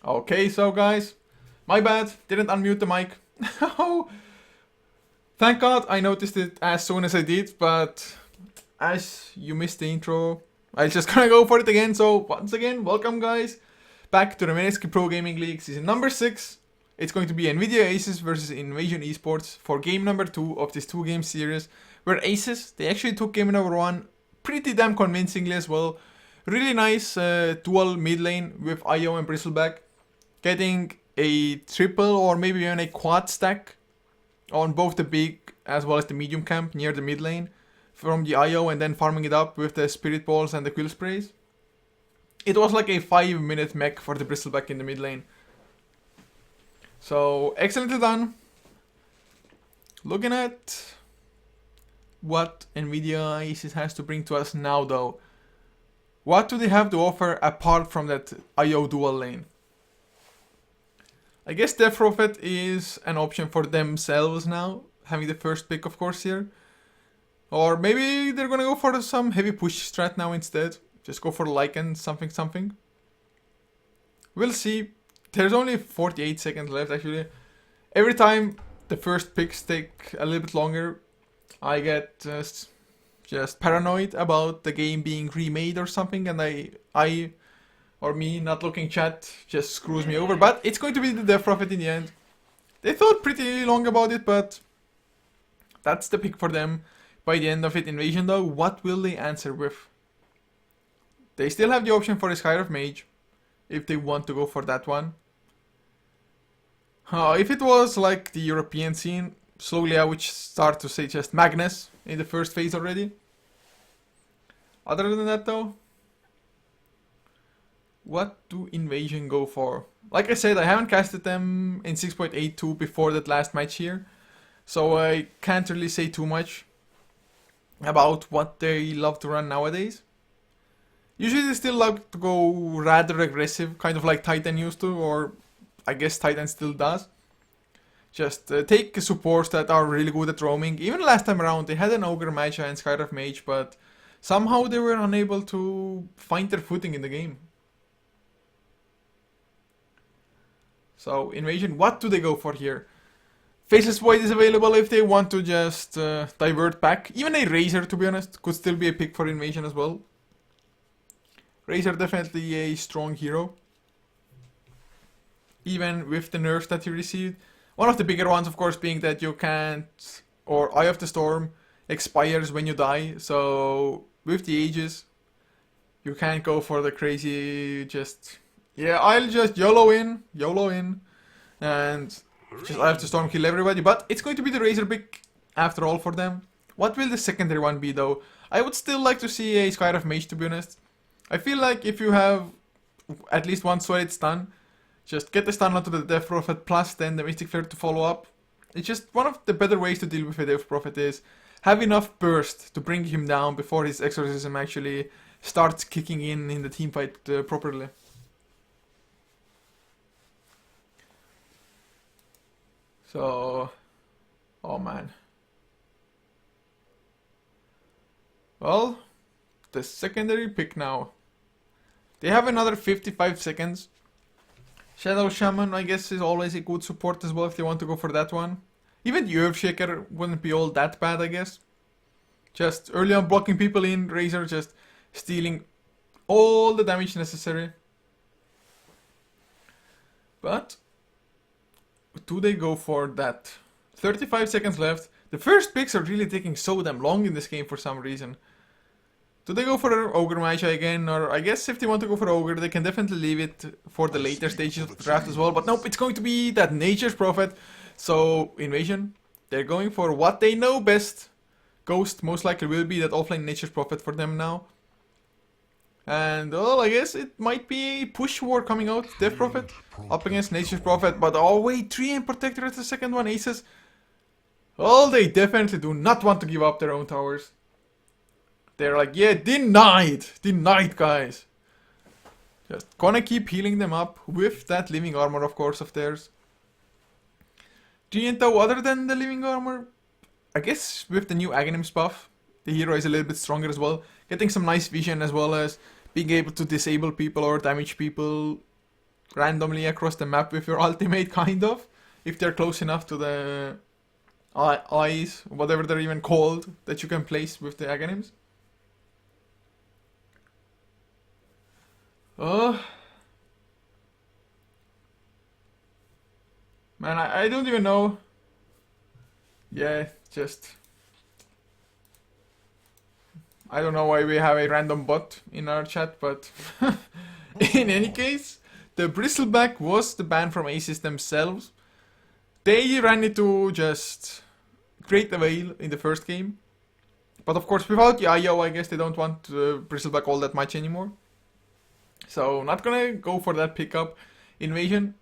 Okay, so guys, my bad, didn't unmute the mic. Oh, thank God I noticed it as soon as I did, but as you missed the intro, I'm just gonna go for it again. So once again, welcome guys, back to the Menesky Pro Gaming League season number 6. It's going to be Nvidia Aces versus Invasion Esports for game number 2 of this 2-game series, where Aces, they actually took game number 1 pretty damn convincingly as well. Really nice dual mid lane with IO and Bristleback, getting a triple or maybe even a quad stack on both the big as well as the medium camp near the mid lane from the IO, and then farming it up with the spirit balls and the quill sprays. It was like a 5-minute mech for the Bristleback in the mid lane. So excellently done. Looking at what Nvidia Aces has to bring to us now though. What do they have to offer apart from that IO dual lane? I guess Death Prophet is an option for themselves now, having the first pick of course here. Or maybe they're gonna go for some heavy push strat now instead. Just go for Lycan something. We'll see. There's only 48 seconds left actually. Every time the first picks take a little bit longer, I get just paranoid about the game being remade or something, and I or me not looking chat just screws me over. But it's going to be the Death Prophet in the end. They thought pretty long about it, but that's the pick for them. By the end of it, Invasion though, what will they answer with? They still have the option for a Skyrim Mage, if they want to go for that one. If it was like the European scene, slowly I would start to say just Magnus in the first phase already. Other than that though, what do Invasion go for? Like I said, I haven't casted them in 6.82 before that last match here, so I can't really say too much about what they love to run nowadays. Usually they still like to go rather aggressive, kind of like Titan used to, or I guess Titan still does. Just take supports that are really good at roaming. Even last time around they had an Ogre Magi and Skyrim Mage, but somehow they were unable to find their footing in the game. So Invasion, what do they go for here? Faceless Void is available if they want to just divert back. Even a Razor, to be honest, could still be a pick for Invasion as well. Razor definitely a strong hero, even with the nerfs that he received. One of the bigger ones, of course, being that you can't, or Eye of the Storm expires when you die. So with the Aegis, you can't go for the crazy just, yeah, I'll just YOLO in, and just Eye of the Storm kill everybody. But it's going to be the Razor pick after all for them. What will the secondary one be though? I would still like to see a Skyrim Mage, to be honest. I feel like if you have at least one solid stun, just get the stun onto the Death Prophet plus then the Mystic Flare to follow up. It's just one of the better ways to deal with a Death Prophet is have enough burst to bring him down before his exorcism actually starts kicking in the teamfight properly. So, oh man. Well, the secondary pick now. They have another 55 seconds. Shadow Shaman, I guess, is always a good support as well if they want to go for that one. Even the Earthshaker wouldn't be all that bad, I guess. Just early on blocking people in, Razor just stealing all the damage necessary. But do they go for that? 35 seconds left. The first picks are really taking so damn long in this game for some reason. Do they go for Ogre Magi again? Or I guess if they want to go for Ogre, they can definitely leave it for the later stages of the draft as well. But nope, it's going to be that Nature's Prophet. So, Invasion, they're going for what they know best. Ghost most likely will be that offlane Nature's Prophet for them now. And, well, I guess it might be a push war coming out. Death Prophet up against Nature's Prophet. But, oh wait, 3-aim Protector at the second one. Aces. Well, they definitely do not want to give up their own towers. They're like, yeah, denied, guys. Just gonna keep healing them up with that living armor, of course, of theirs. Giento, other than the living armor, I guess with the new Aghanims buff, the hero is a little bit stronger as well. Getting some nice vision as well as being able to disable people or damage people randomly across the map with your ultimate, kind of. If they're close enough to the eyes, whatever they're even called, that you can place with the Aghanims. Oh. Man, I don't even know. Yeah, just... I don't know why we have a random bot in our chat, but... in any case, the Bristleback was the ban from Aces themselves. They ran into just Great Avail in the first game. But of course, without the IO, I guess they don't want Bristleback all that much anymore. So, not gonna go for that pickup. Invasion.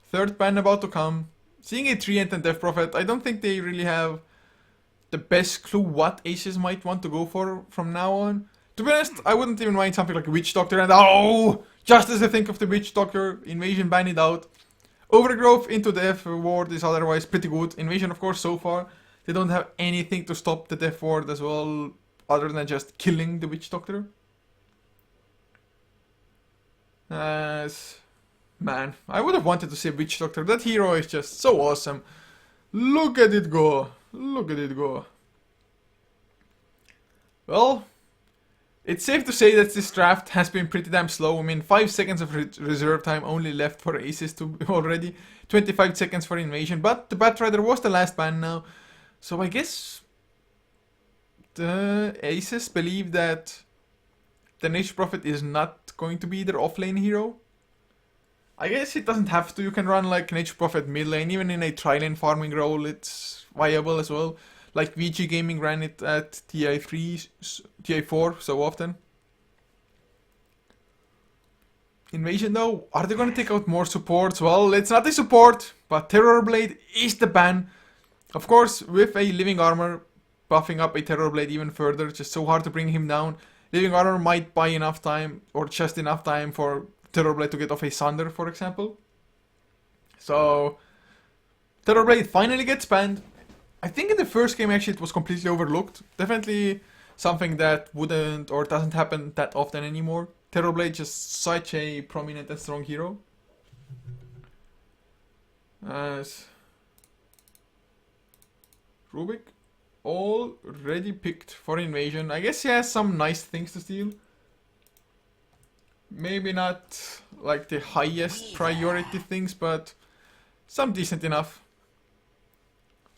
Third ban about to come. Seeing a Treant and Death Prophet, I don't think they really have the best clue what Aces might want to go for from now on. To be honest, I wouldn't even mind something like a Witch Doctor, and oh! Just as I think of the Witch Doctor, Invasion ban it out. Overgrowth into Death Ward is otherwise pretty good. Invasion, of course, so far, they don't have anything to stop the Death Ward as well, other than just killing the Witch Doctor. Man, I would have wanted to see Witch Doctor. That hero is just so awesome. Look at it go. Look at it go. Well, it's safe to say that this draft has been pretty damn slow. I mean, 5 seconds of reserve time only left for Aces to already. 25 seconds for Invasion. But the Batrider was the last ban now. So I guess the Aces believe that the Nature Prophet is not going to be their offlane hero. I guess it doesn't have to. You can run like Nature Prophet mid lane. Even in a tri-lane farming role, it's viable as well. Like VG Gaming ran it at TI3, TI4 so often. Invasion though, are they gonna take out more supports? Well, it's not a support, but Terrorblade is the ban. Of course, with a Living Armor buffing up a Terrorblade even further, it's just so hard to bring him down. Living Armor might buy enough time, or just enough time for Terrorblade to get off a Sunder, for example. So, Terrorblade finally gets banned. I think in the first game actually it was completely overlooked. Definitely something that wouldn't or doesn't happen that often anymore. Terrorblade just such a prominent and strong hero. As Rubik already picked for Invasion. I guess he has some nice things to steal. Maybe not like the highest priority things, but some decent enough.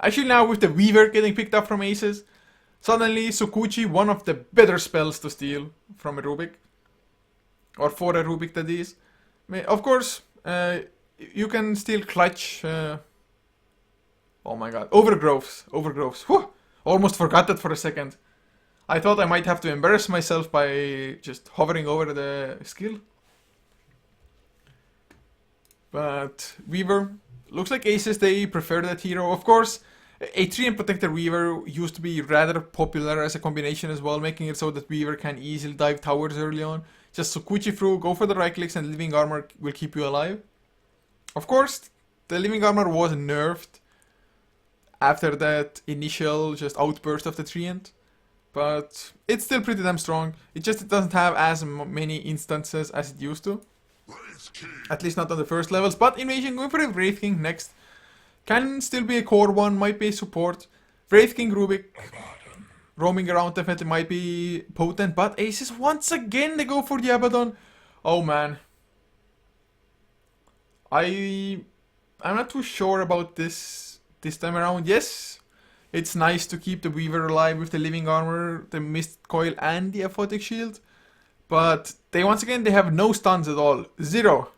Actually now with the Weaver getting picked up from Aces, suddenly Sukuchi, one of the better spells to steal from a Rubik. Or for a Rubik that is. Of course, you can steal Clutch. Oh my god. Overgrowths. Whew! Almost forgot that for a second. I thought I might have to embarrass myself by just hovering over the skill. But Weaver, looks like Aces, they prefer that hero. Of course, a Treant Protector Weaver used to be rather popular as a combination as well, making it so that Weaver can easily dive towers early on. Just Sukuchi through, go for the right clicks, and Living Armor will keep you alive. Of course, the Living Armor was nerfed after that initial just outburst of the Treant. But it's still pretty damn strong. It doesn't have as many instances as it used to. At least not on the first levels. But Invasion going for a Wraith King next. Can still be a core one, might be a support. Wraith King Rubik roaming around definitely might be potent. But Aces once again they go for the Abaddon. Oh man. I'm not too sure about this time around. Yes. It's nice to keep the Weaver alive with the Living Armor, the Mist Coil, and the Aphotic Shield. But they once again, they have no stuns at all. 0.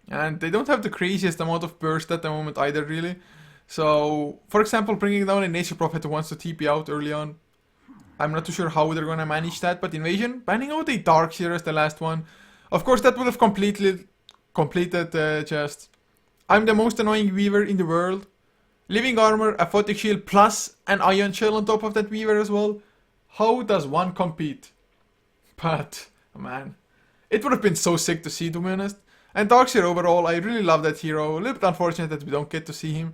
And they don't have the craziest amount of burst at the moment either, really. So, for example, bringing down a Nature Prophet who wants to TP out early on. I'm not too sure how they're gonna manage that, but Invasion, banning out a Darkseer as the last one. Of course, that would have completed just... I'm the most annoying Weaver in the world. Living Armor, Aphotic Shield, plus an Ion Shell on top of that Weaver as well. How does one compete? But, man, it would have been so sick to see, to be honest. And Darkseer overall, I really love that hero. A little bit unfortunate that we don't get to see him.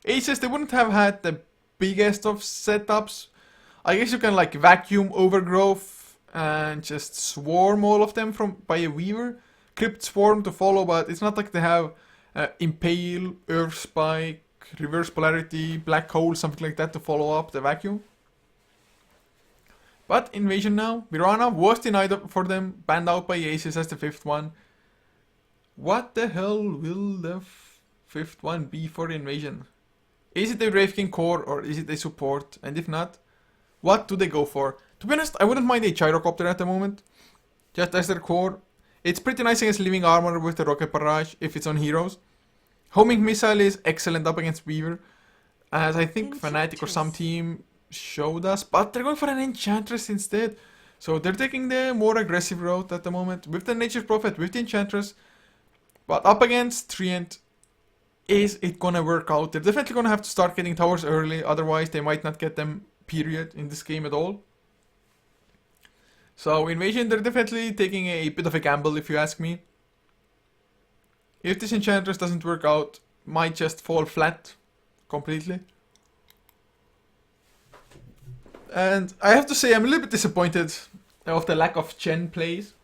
Aces, they wouldn't have had the biggest of setups. I guess you can like vacuum Overgrowth and just swarm all of them by a Weaver. Crypt Swarm to follow, but it's not like they have Impale, Earth Spike, Reverse Polarity, Black Hole, something like that to follow up the Vacuum. But Invasion now. Mirana was denied for them, banned out by Aces as the 5th one. What the hell will the 5th one be for Invasion? Is it a Wraith King core or is it a support? And if not, what do they go for? To be honest, I wouldn't mind a Gyrocopter at the moment. Just as their core. It's pretty nice against Living Armor with the Rocket Barrage if it's on heroes. Homing Missile is excellent up against Weaver, as I think Fnatic or some team showed us, but they're going for an Enchantress instead. So they're taking the more aggressive route at the moment with the Nature's Prophet, with the Enchantress. But up against Treant, is it gonna work out? They're definitely gonna have to start getting towers early, otherwise they might not get them, period, in this game at all. So Invasion, they're definitely taking a bit of a gamble if you ask me. If this Enchantress doesn't work out, might just fall flat completely. And I have to say I'm a little bit disappointed of the lack of Chen plays.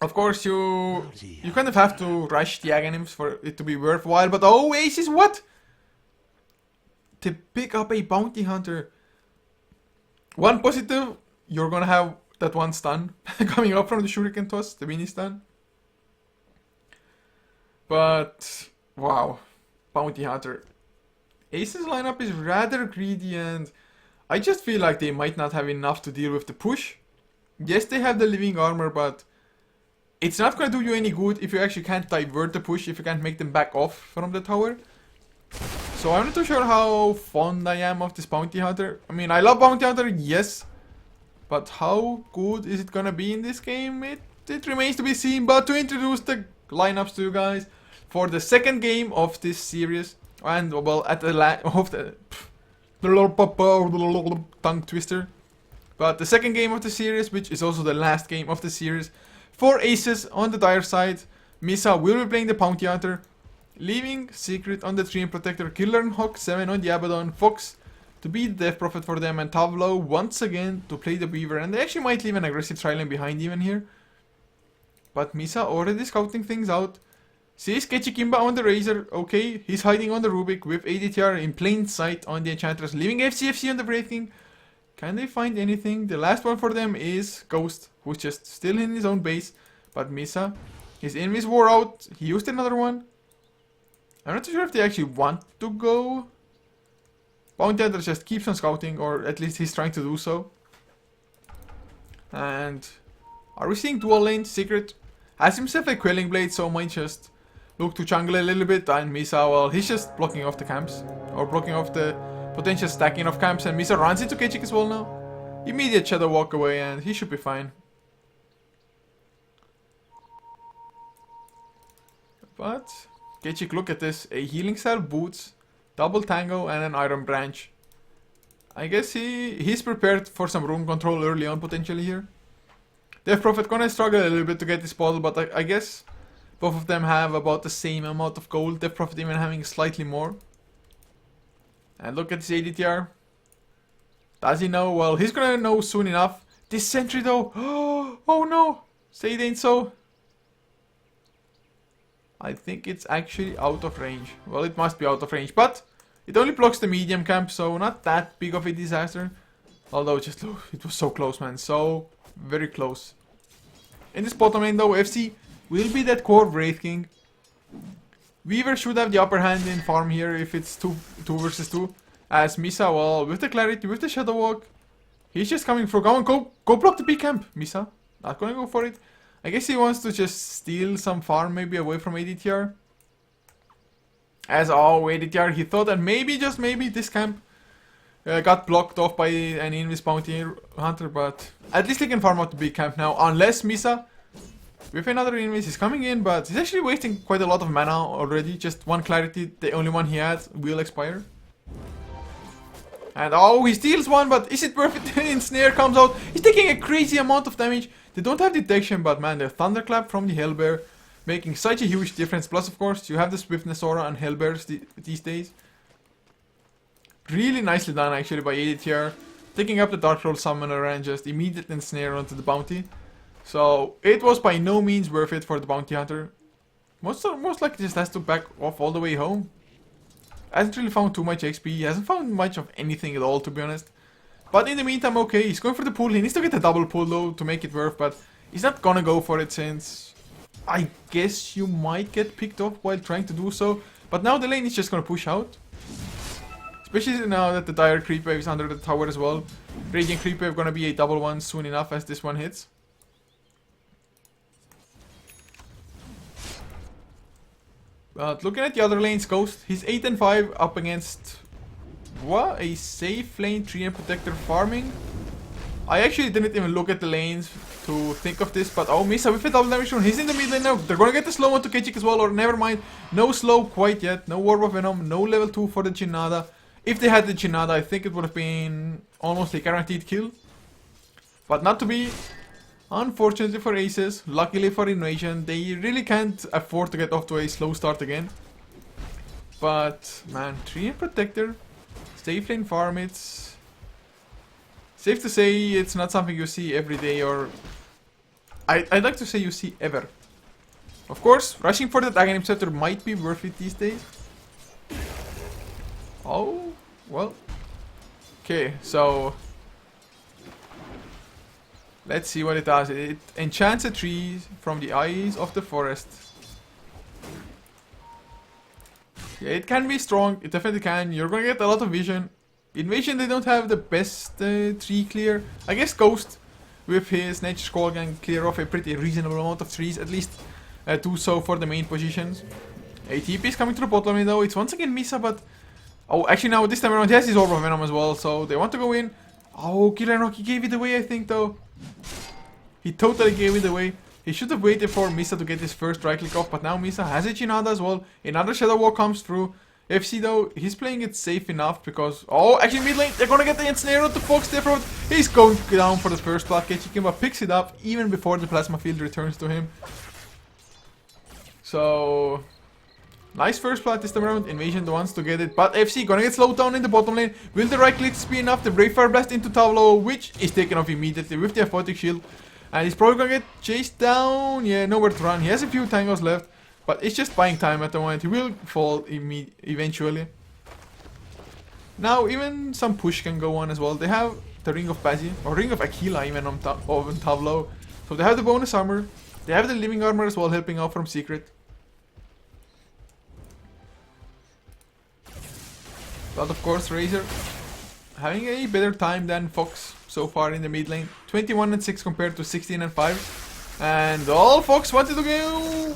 Of course you kind of have to rush the Aghanims for it to be worthwhile, but oh, Aces, what? To pick up a Bounty Hunter. One positive, you're gonna have that one stun coming up from the Shuriken Toss, the mini stun. But, wow, Bounty Hunter. Aces lineup is rather greedy and I just feel like they might not have enough to deal with the push. Yes, they have the Living Armor, but it's not going to do you any good if you actually can't divert the push, if you can't make them back off from the tower. So I'm not too sure how fond I am of this Bounty Hunter. I mean, I love Bounty Hunter, yes. But how good is it going to be in this game? It remains to be seen. But to introduce the lineups to you guys for the second game of this series. And, well, at the tongue twister. But the second game of the series, which is also the last game of the series. For Aces on the Dire side, Misa will be playing the Bounty Hunter, leaving Secret on the Treant Protector, Killer and Hawk 7 on the Abaddon, Fox to be the Death Prophet for them, and Tavlo once again to play the Weaver. And they actually might leave an aggressive Trilane behind even here. But Misa already scouting things out. Sees Ketchikimba on the Razor. Okay, he's hiding on the Rubik with ADTR in plain sight on the Enchantress, leaving FCFC on the Wraith King. Can they find anything? The last one for them is Ghost, who's just still in his own base. But Misa, his enemies wore out. He used another one. I'm not too sure if they actually want to go. Bounty Hunter just keeps on scouting, or at least he's trying to do so. And are we seeing dual lanes? Secret has himself a Quelling Blade, so might just look to jungle a little bit. And Misa, well, he's just blocking off the camps, or blocking off the potential stacking of camps. And Misa runs into Ketchik as well now. Immediate Shadow Walk away, and he should be fine. But Ketchik, look at this. A Healing Salve, Boots, Double Tango, and an Iron Branch. I guess he's prepared for some room control early on potentially here. Death Prophet gonna struggle a little bit to get this bottle, but I guess both of them have about the same amount of gold. Death Prophet even having slightly more. And look at this ADTR. Does he know? Well, he's gonna know soon enough. This sentry though. Oh no! Say it ain't so. I think it's actually out of range. Well, it must be out of range, but it only blocks the medium camp, so not that big of a disaster. Although, just look, it was so close, man. So very close. In this bottom lane, though, FC will be that core Wraith King. Weaver should have the upper hand in farm here if it's 2 versus 2. As Misa, well, with the Clarity, with the Shadow Walk, he's just coming for go block the B camp, Misa. Not gonna go for it. I guess he wants to just steal some farm maybe away from ADTR. As ADTR, he thought that maybe, just maybe, this camp got blocked off by an Invis Bounty Hunter, but at least he can farm out the big camp now. Unless Misa, with another Invis, is coming in, but he's actually wasting quite a lot of mana already. Just one Clarity, the only one he had, will expire. And he steals one, but is it worth it? Ensnare comes out. He's taking a crazy amount of damage. They don't have detection, but man, the Thunderclap from the Hellbear making such a huge difference. Plus, of course, you have the Swiftness Aura on Hellbears these days. Really nicely done, actually, by ADTR. Taking up the Dark Roll Summoner and just immediate ensnare onto the Bounty. So it was by no means worth it for the bounty hunter. Most likely just has to back off all the way home. Hasn't really found too much XP. He hasn't found much of anything at all, to be honest. But in the meantime, okay, he's going for the pull. He needs to get a double pull though to make it worth, but he's not gonna go for it since I guess you might get picked off while trying to do so. But now the lane is just gonna push out. Especially now that the dire creep wave is under the tower as well. Radiant creep wave gonna be a double one soon enough as this one hits. But looking at the other lanes, Ghost, he's 8 and 5 up against what? A safe lane treant protector farming? I actually didn't even look at the lanes to think of this, but oh, Misa with a double damage rune. He's in the mid lane now. They're gonna get the slow one to Kechik as well, or never mind. No slow quite yet. No Orb of Venom. No level 2 for the Chinada. If they had the Chinada, I think it would have been almost a guaranteed kill. But not to be. Unfortunately for Aces, luckily for Invasion, they really can't afford to get off to a slow start again. But man, Treant Protector, safe lane farm, it's safe to say it's not something you see every day, or I'd like to say you see ever. Of course, rushing for that Aghanim Scepter might be worth it these days. Oh, well. Okay, so let's see what it does. It enchants a tree from the eyes of the forest. Yeah, it can be strong. It definitely can. You're gonna get a lot of vision. Invasion, they don't have the best tree clear. I guess Ghost, with his Nature Scroll, can clear off a pretty reasonable amount of trees. At least do so for the main positions. A TP is coming to the bottom lane though. It's once again Misa, but oh, actually now this time around he has his Orb of Venom as well. So they want to go in. Oh, Killer Rocky gave it away, I think though. He totally gave it away. He should have waited for Misa to get his first right click off, but now Misa has a Chinada as well. Another Shadow Wall comes through. FC though, he's playing it safe enough because... Oh, actually mid lane, they're gonna get the ensnare of the Fox there. He's going down for the first blood. Kechikimba picks it up even before the Plasma Field returns to him. So... Nice first blood this time around. Invasion the ones to get it, but FC gonna get slowed down in the bottom lane. Will the right clicks be enough? The Brave Fire Blast into Tavlo, which is taken off immediately with the Aphotic Shield. And he's probably gonna get chased down. Yeah, nowhere to run. He has a few tangos left, but it's just buying time at the moment. He will fall eventually. Now even some push can go on as well. They have the Ring of Bazi, or Ring of Aquila even on Tavlo. So they have the bonus armor. They have the living armor as well, helping out from Secret. But of course Razor having a better time than Fox so far in the mid lane. 21 and 6 compared to 16 and 5. And all Fox wanted to go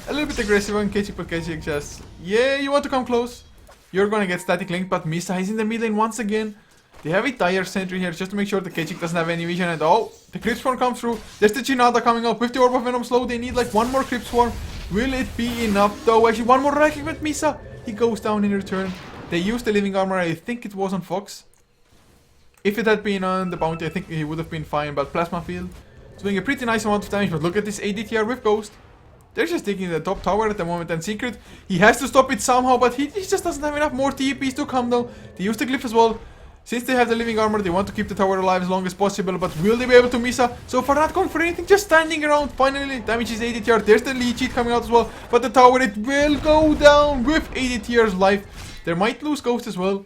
a little bit aggressive on Kechik, but Kechik just, yeah, you want to come close? You're gonna get static link, but Misa is in the mid lane once again. They have a dire sentry here just to make sure the Kechik doesn't have any vision. And oh, the Crypt Swarm comes through. There's the Chinada coming up with the Orb of Venom slow. They need like one more Crypt Swarm. Will it be enough though? Actually, one more right click with Misa. He goes down in return. They used the living armor, I think it was on Fox. If it had been on the bounty, I think he would have been fine, but Plasma Field is doing a pretty nice amount of damage. But look at this ADTR with Ghost. They're just taking the top tower at the moment, and Secret, he has to stop it somehow, but he just doesn't have enough more TPs to come though. They use the Glyph as well. Since they have the living armor, they want to keep the tower alive as long as possible, but will they be able to Misa? So far not going for anything, just standing around. Finally, damage is ADTR. There's the lead cheat coming out as well, but the tower, it will go down with ADTR's life. They might lose Ghost as well.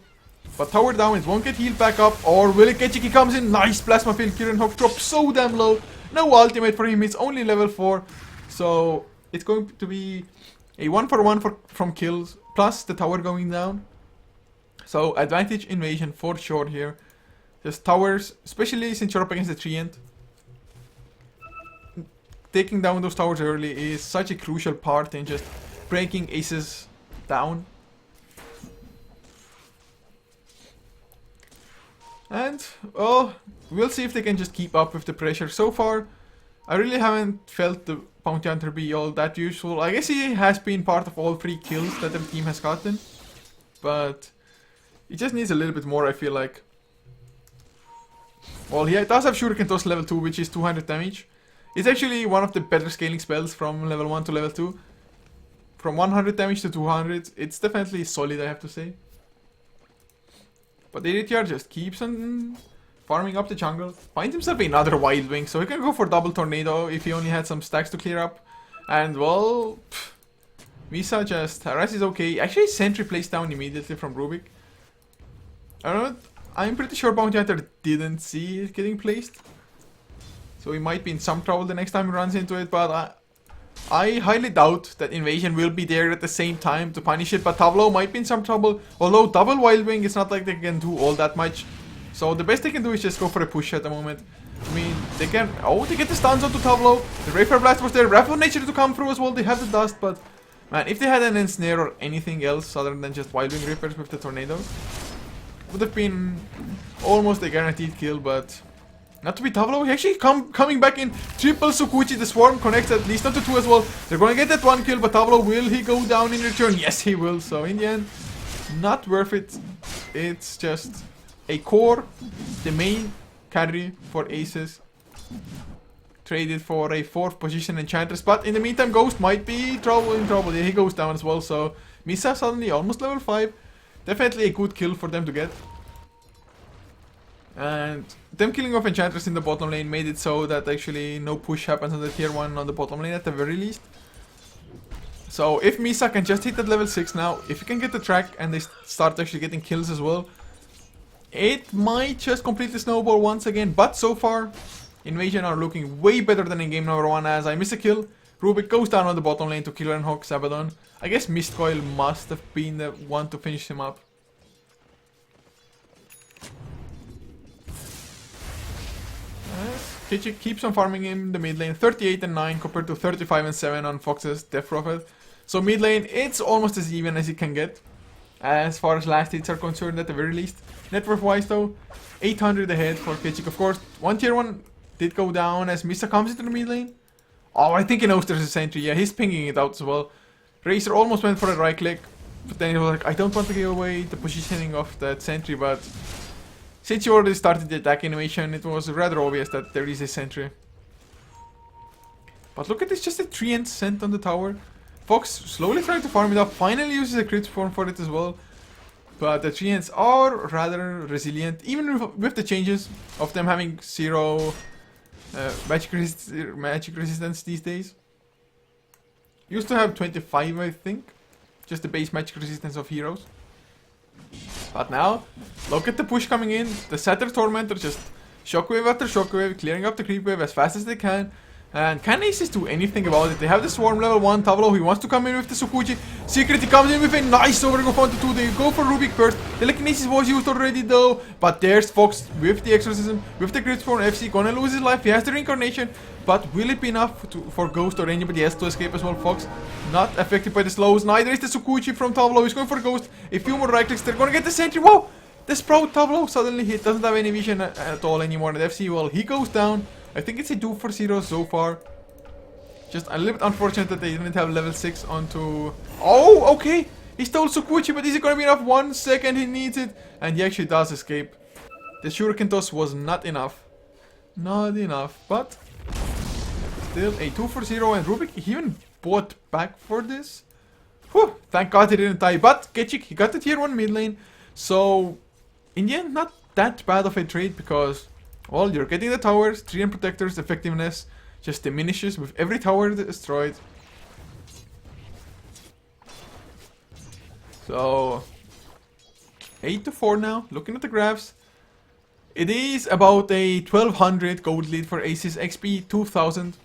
But tower down, it won't get healed back up. Or will it? Kechiki comes in. Nice Plasma Field. Kirin Hawk drops so damn low. No ultimate for him. It's only level 4. So it's going to be a 1-for-1 from kills. Plus the tower going down. So advantage Invasion for sure here. Just towers, especially since you're up against the Treant. Taking down those towers early is such a crucial part in just breaking Aces down. And, well, we'll see if they can just keep up with the pressure. So far, I really haven't felt the Bounty Hunter be all that useful. I guess he has been part of all 3 kills that the team has gotten. But he just needs a little bit more, I feel like. Well, he does have Shuriken Toss level 2, which is 200 damage. It's actually one of the better scaling spells from level 1 to level 2. From 100 damage to 200, it's definitely solid, I have to say. But the ADTR just keeps on farming up the jungle. Finds himself another Wild Wing, so he can go for double Tornado if he only had some stacks to clear up. And well, Misa just harass is okay. Actually, Sentry placed down immediately from Rubik. I don't know. I'm pretty sure Bounty Hunter didn't see it getting placed, so he might be in some trouble the next time he runs into it. But I highly doubt that Invasion will be there at the same time to punish it. But Tableau might be in some trouble. Although double Wild Wing, it's not like they can do all that much. So the best they can do is just go for a push at the moment. I mean, they can... Oh, they get the stuns onto Tableau. The Rayfire Blast was there. Wrath of Nature to come through as well. They have the dust, but... Man, if they had an Ensnare or anything else other than just Wild Wing Reapers with the Tornadoes, would have been almost a guaranteed kill, but... Not to be Tableau. He actually coming back in. Triple Sukuchi. The Swarm connects at least onto 2 as well. They're gonna get that 1 kill, but Tableau, will he go down in return? Yes, he will. So in the end, not worth it. It's just... a core, the main carry for Aces, traded for a 4th position Enchantress, but in the meantime Ghost might be in trouble. Yeah, he goes down as well, so Misa suddenly almost level 5. Definitely a good kill for them to get. And them killing off Enchantress in the bottom lane made it so that actually no push happens on the tier 1 on the bottom lane at the very least. So if Misa can just hit that level 6 now, if he can get the track and they start actually getting kills as well, it might just completely snowball once again. But so far, Invasion are looking way better than in game number 1, as I miss a kill. Rubik goes down on the bottom lane to Killer and Hawk Sabadon. I guess Mistcoil must have been the one to finish him up. Kitchik keeps on farming him in the mid lane. 38 and 9 compared to 35 and 7 on Fox's Death Prophet. So mid lane, it's almost as even as it can get, as far as last hits are concerned at the very least. Net worth wise though, 800 ahead for Kitchik. Of course, one tier 1 did go down as Misa comes into the mid lane. Oh, I think he knows there's a sentry. Yeah, he's pinging it out as well. Razer almost went for a right click, but then he was like, I don't want to give away the positioning of that sentry, but since you already started the attack animation, it was rather obvious that there is a sentry. But look at this, just a 3 cent on the tower. Fox slowly trying to farm it up, finally uses a crit form for it as well. But the treants are rather resilient, even with the changes of them having 0 magic resistance these days. Used to have 25, I think, just the base magic resistance of heroes. But now, look at the push coming in. The Satyr Tormentor just shockwave after shockwave, clearing up the creep wave as fast as they can. And can Aces do anything about it? They have the Swarm level 1, Tableau, he wants to come in with the Sukuchi. Secret, he comes in with a nice overgrowth onto 2. They go for Rubik first. Telekinesis was used already though. But there's Fox with the Exorcism, with the Grid Spawn FC, gonna lose his life. He has the Reincarnation. But will it be enough for Ghost or anybody else to escape as well? Fox not affected by the slows. Neither is the Sukuchi from Tableau. He's going for Ghost. A few more right clicks, they're gonna get the Sentry. Whoa! The Sprout Tableau suddenly hit. Doesn't have any vision at all anymore. And FC, well, he goes down. I think it's a 2 for 0 so far. Just a little bit unfortunate that they didn't have level 6 onto... Oh, okay! He stole Sukuchi, but is it gonna be enough? 1 second, he needs it. And he actually does escape. The Shuriken Toss was not enough. Not enough, but... Still a 2 for 0, and Rubik even bought back for this. Whew, thank God he didn't die. But Ketchik, he got the tier 1 mid lane. So, in the end, not that bad of a trade, because... Well, you're getting the towers, Treant Protector's effectiveness just diminishes with every tower destroyed. So 8 to 4 now. Looking at the graphs, it is about a 1200 gold lead for Aces. XP 2000,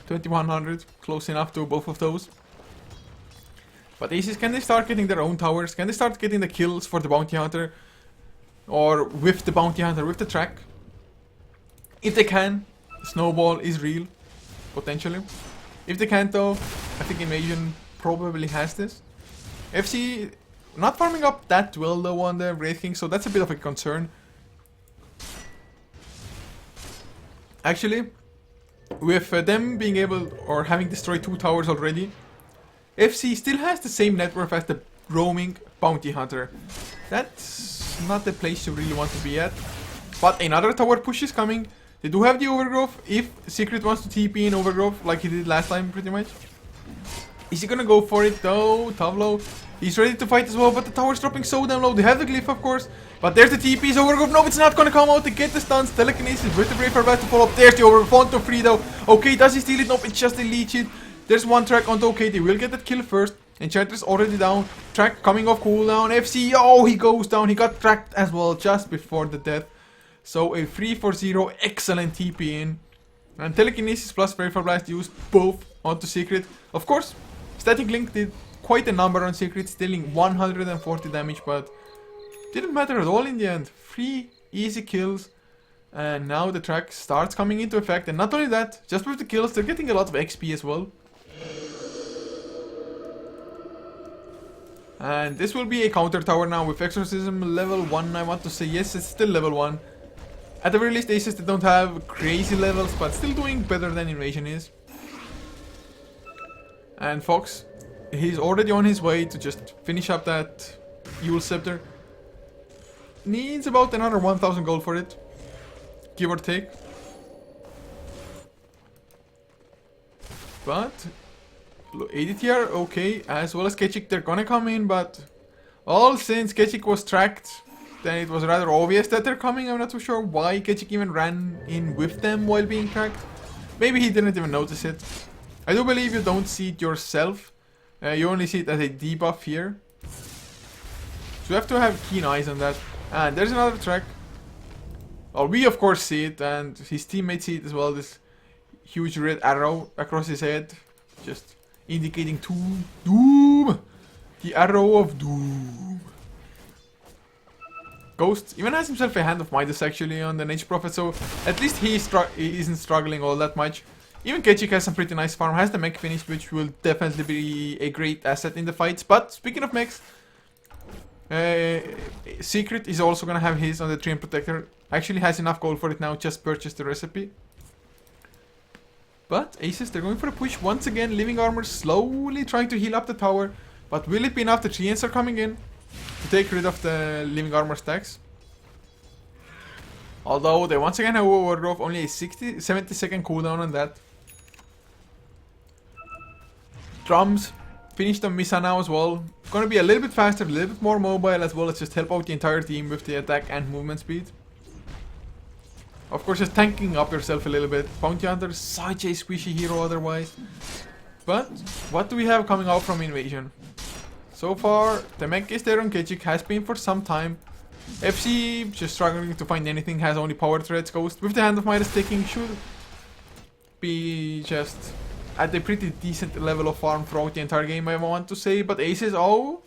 2100, close enough to both of those. But Aces, can they start getting their own towers? Can they start getting the kills for the Bounty Hunter? Or with the Bounty Hunter, with the track? If they can, Snowball is real, potentially. If they can't though, I think Invasion probably has this. FC not farming up that well though on the Wraith King, so that's a bit of a concern. Actually, with them being able, or having destroyed 2 towers already, FC still has the same net worth as the roaming Bounty Hunter. That's not the place you really want to be at. But another tower push is coming. They do have the Overgrowth, if Secret wants to TP in Overgrowth, like he did last time, pretty much. Is he gonna go for it, though? Tableau He's ready to fight as well, but the tower's dropping so damn low. They have the glyph, of course. But there's the TP's overgrowth. No, it's not gonna come out. They get the stuns. Telekinesis with the Brave Fire Blast to follow up. There's the overgrowth. Onto free though. Okay, does he steal it? Nope, it's just a leech hit. There's one track onto okay. They will get that kill first. Enchantress already down. Track coming off cooldown. FC. Oh, he goes down. He got tracked as well just before the death. So a 3-4-0. Excellent TP in. And Telekinesis plus Brave Fire Blast used both onto Secret. Of course, Static Link did quite a number on Secret, stealing 140 damage, but didn't matter at all in the end. 3 easy kills, and now the track starts coming into effect. And not only that, just with the kills, they're getting a lot of XP as well. And this will be a counter tower now with Exorcism level 1, I want to say. Yes, it's still level 1. At the very least, Aces, they don't have crazy levels, but still doing better than Invasion is. And Fox, he's already on his way to just finish up that Yule Scepter. Needs about another 1000 gold for it, give or take. But ADTR, okay, as well as Ketchik, they're gonna come in, but all since Ketchik was tracked, then it was rather obvious that they're coming. I'm not too sure why Ketchik even ran in with them while being tracked. Maybe he didn't even notice it. I do believe you don't see it yourself. You only see it as a debuff here. So you have to have keen eyes on that. And there's another track. Well, we of course see it, and his teammates see it as well. This huge red arrow across his head, just indicating to doom. The arrow of doom. Ghost even has himself a Hand of Midas actually on the Nature Prophet, so at least he isn't struggling all that much. Even Ketchik has some pretty nice farm, has the mech finished, which will definitely be a great asset in the fights. But speaking of mechs, Secret is also gonna have his on the Treant Protector. Actually has enough gold for it now, just purchased the recipe. But Aces, they're going for a push once again. Living Armor slowly trying to heal up the tower. But will it be enough? The Treants are coming in to take rid of the Living Armor stacks. Although they once again have Overgrowth, only a 70 second cooldown on that. Drums finished on Misa now as well. Gonna be a little bit faster, a little bit more mobile, as well as just help out the entire team with the attack and movement speed. Of course, just tanking up yourself a little bit. Bounty Hunter, such a squishy hero otherwise. But what do we have coming out from Invasion? So far, the mech is there on Ketchik, has been for some time. FC just struggling to find anything, has only power threats. Ghost with the Hand of Midas taking should be just at a pretty decent level of farm throughout the entire game, I want to say. But Aces, oh,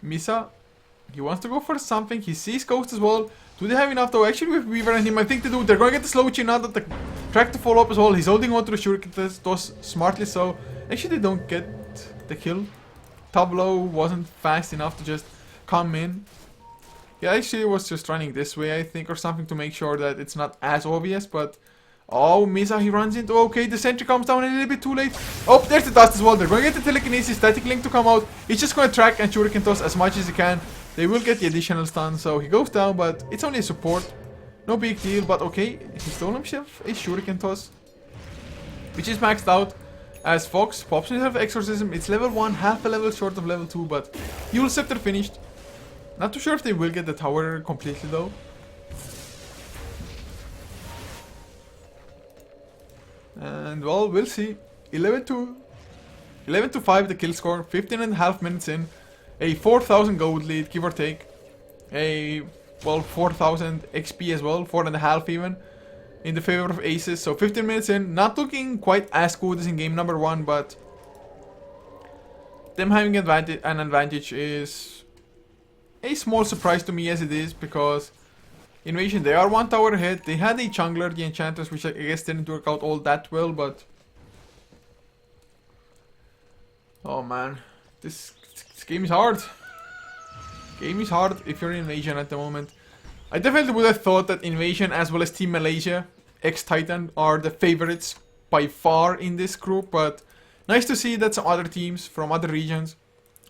Misa, he wants to go for something. He sees Ghost as well. Do they have enough though? Actually, with Weaver and him, I think they do. They're going to get the slow chin out of the track to follow up as well. He's holding on to the Shuriken toss smartly, so actually they don't get the kill. Tableau wasn't fast enough to just come in. He actually was just running this way, I think, or something to make sure that it's not as obvious, but oh, Misa, he runs into, okay, the sentry comes down a little bit too late. Oh, there's the dust as well. They're going to get the Telekinesis, Static Link to come out. He's just going to track and Shuriken toss as much as he can. They will get the additional stun, so he goes down, but it's only a support. No big deal, but okay, he stole himself a Shuriken toss, which is maxed out. As Fox pops himself Exorcism, it's level 1, half a level short of level 2, but Yule Scepter finished. Not too sure if they will get the tower completely though. And well, we'll see. 11 to 5 the kill score, 15.5 minutes in. A 4,000 gold lead, give or take. A, well, 4,000 XP as well, 4.5 even, in the favor of Aces. So 15 minutes in, not looking quite as good as in game number 1, but them having an advantage is a small surprise to me as it is, because Invasion, they are one tower ahead. They had a jungler, the Enchantress, which I guess didn't work out all that well, but oh man, this game is hard. Game is hard if you're Invasion at the moment. I definitely would have thought that Invasion as well as Team Malaysia, ex-Titan, are the favorites by far in this group, but nice to see that some other teams from other regions,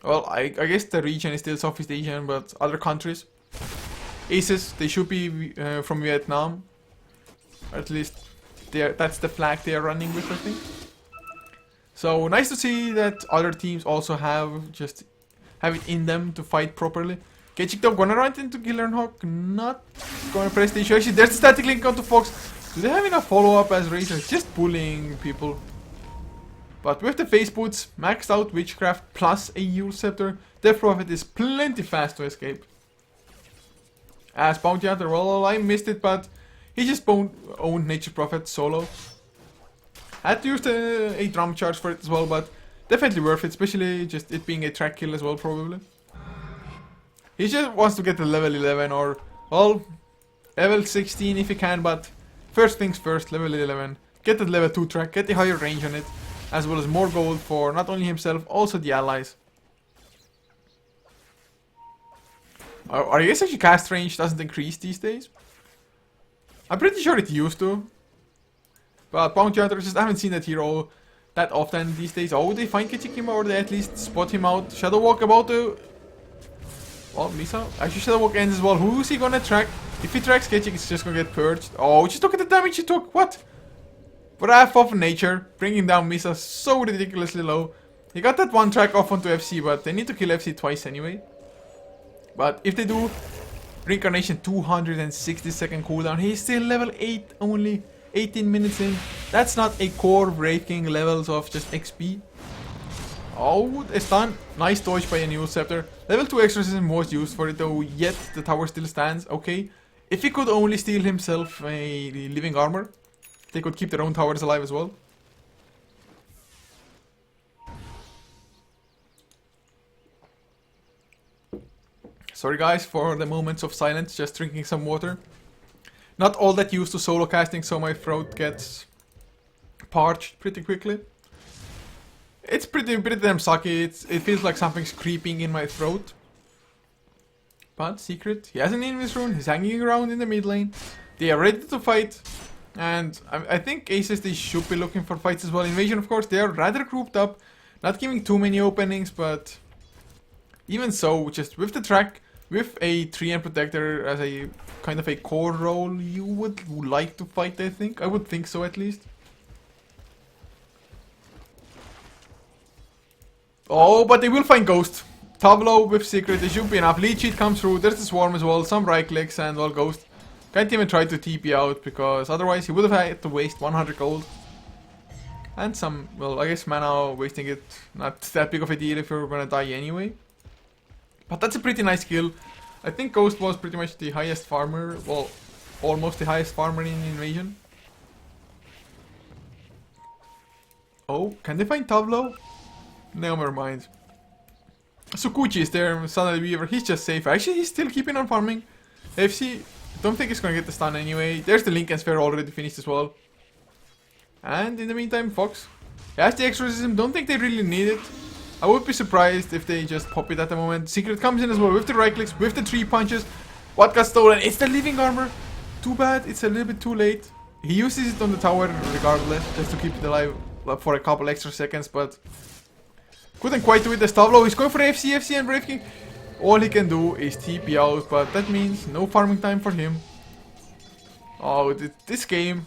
well, I guess the region is still Southeast Asian, but other countries. Aces, they should be from Vietnam. Or at least that's the flag they are running with, I think. So nice to see that other teams also have have it in them to fight properly. Ketchik though gonna run into Killer and Hawk, not gonna press the issue. Actually, there's the static link onto Fox. Do they have enough follow-up as Razor? Just bullying people. But with the face boots, maxed out Witchcraft plus a Yule Scepter, Death Prophet is plenty fast to escape. As Bounty Hunter, well, I missed it, but he just owned Nature Prophet solo. Had to use a drum charge for it as well, but definitely worth it, especially just it being a track kill as well, probably. He just wants to get to level 11 or, well, level 16 if he can, but first things first, level 11. Get the level 2 track, get the higher range on it, as well as more gold for not only himself, also the allies. I guess actually cast range doesn't increase these days. I'm pretty sure it used to. But Bounty Hunters, just haven't seen that hero that often these days. Oh, they find Kichikima or they at least spot him out. Shadow Walk about to... Well, Misa. Actually, Shadow Walk ends as well. Who's he gonna track? If he tracks Kichik, it's just gonna get purged. Oh, just look at the damage he took. What? Wrath of Nature, bringing down Misa so ridiculously low. He got that one track off onto FC, but they need to kill FC twice anyway. But if they do, Reincarnation 260-second cooldown. He's still level 8, only 18 minutes in. That's not a core breaking levels of just XP. Oh, a stun. Nice dodge by a Yule Scepter. Level 2 Exorcism was used for it though, yet the tower still stands. Okay. If he could only steal himself a living armor, they could keep their own towers alive as well. Sorry guys for the moments of silence, just drinking some water. Not all that used to solo casting, so my throat gets parched pretty quickly. It's pretty damn sucky. It feels like something's creeping in my throat. But Secret, he has an Invis rune, he's hanging around in the mid lane. They are ready to fight. And I think Aces, they should be looking for fights as well. Invasion, of course, they are rather grouped up. Not giving too many openings, but even so, just with the track, with a Treant Protector as a kind of a core role, you would like to fight, I think. I would think so, at least. Oh, but they will find Ghost. Tableau with Secret, they should be enough. Lead Sheet comes through, there's the Swarm as well, some right clicks, and well, Ghost. Can't even try to TP out, because otherwise he would have had to waste 100 gold. And some, well, I guess mana wasting it, not that big of a deal if you're gonna die anyway. But that's a pretty nice kill. I think Ghost was pretty much the highest farmer, well, almost the highest farmer in Invasion. Oh, can they find Tableau? Never mind. Sukuchi is there, Son of the Weaver, he's just safe. Actually, he's still keeping on farming. FC, don't think he's gonna get the stun anyway. There's the Lincoln Sphere already finished as well. And in the meantime, Fox. He has the Exorcism, don't think they really need it. I would be surprised if they just pop it at the moment. Secret comes in as well with the right clicks, with the 3 punches. What got stolen? It's the living armor. Too bad, it's a little bit too late. He uses it on the tower regardless, just to keep it alive for a couple extra seconds, but couldn't quite do it. The Stavlo, he's going for FC and Brave King. All he can do is TP out, but that means no farming time for him. Oh, this game.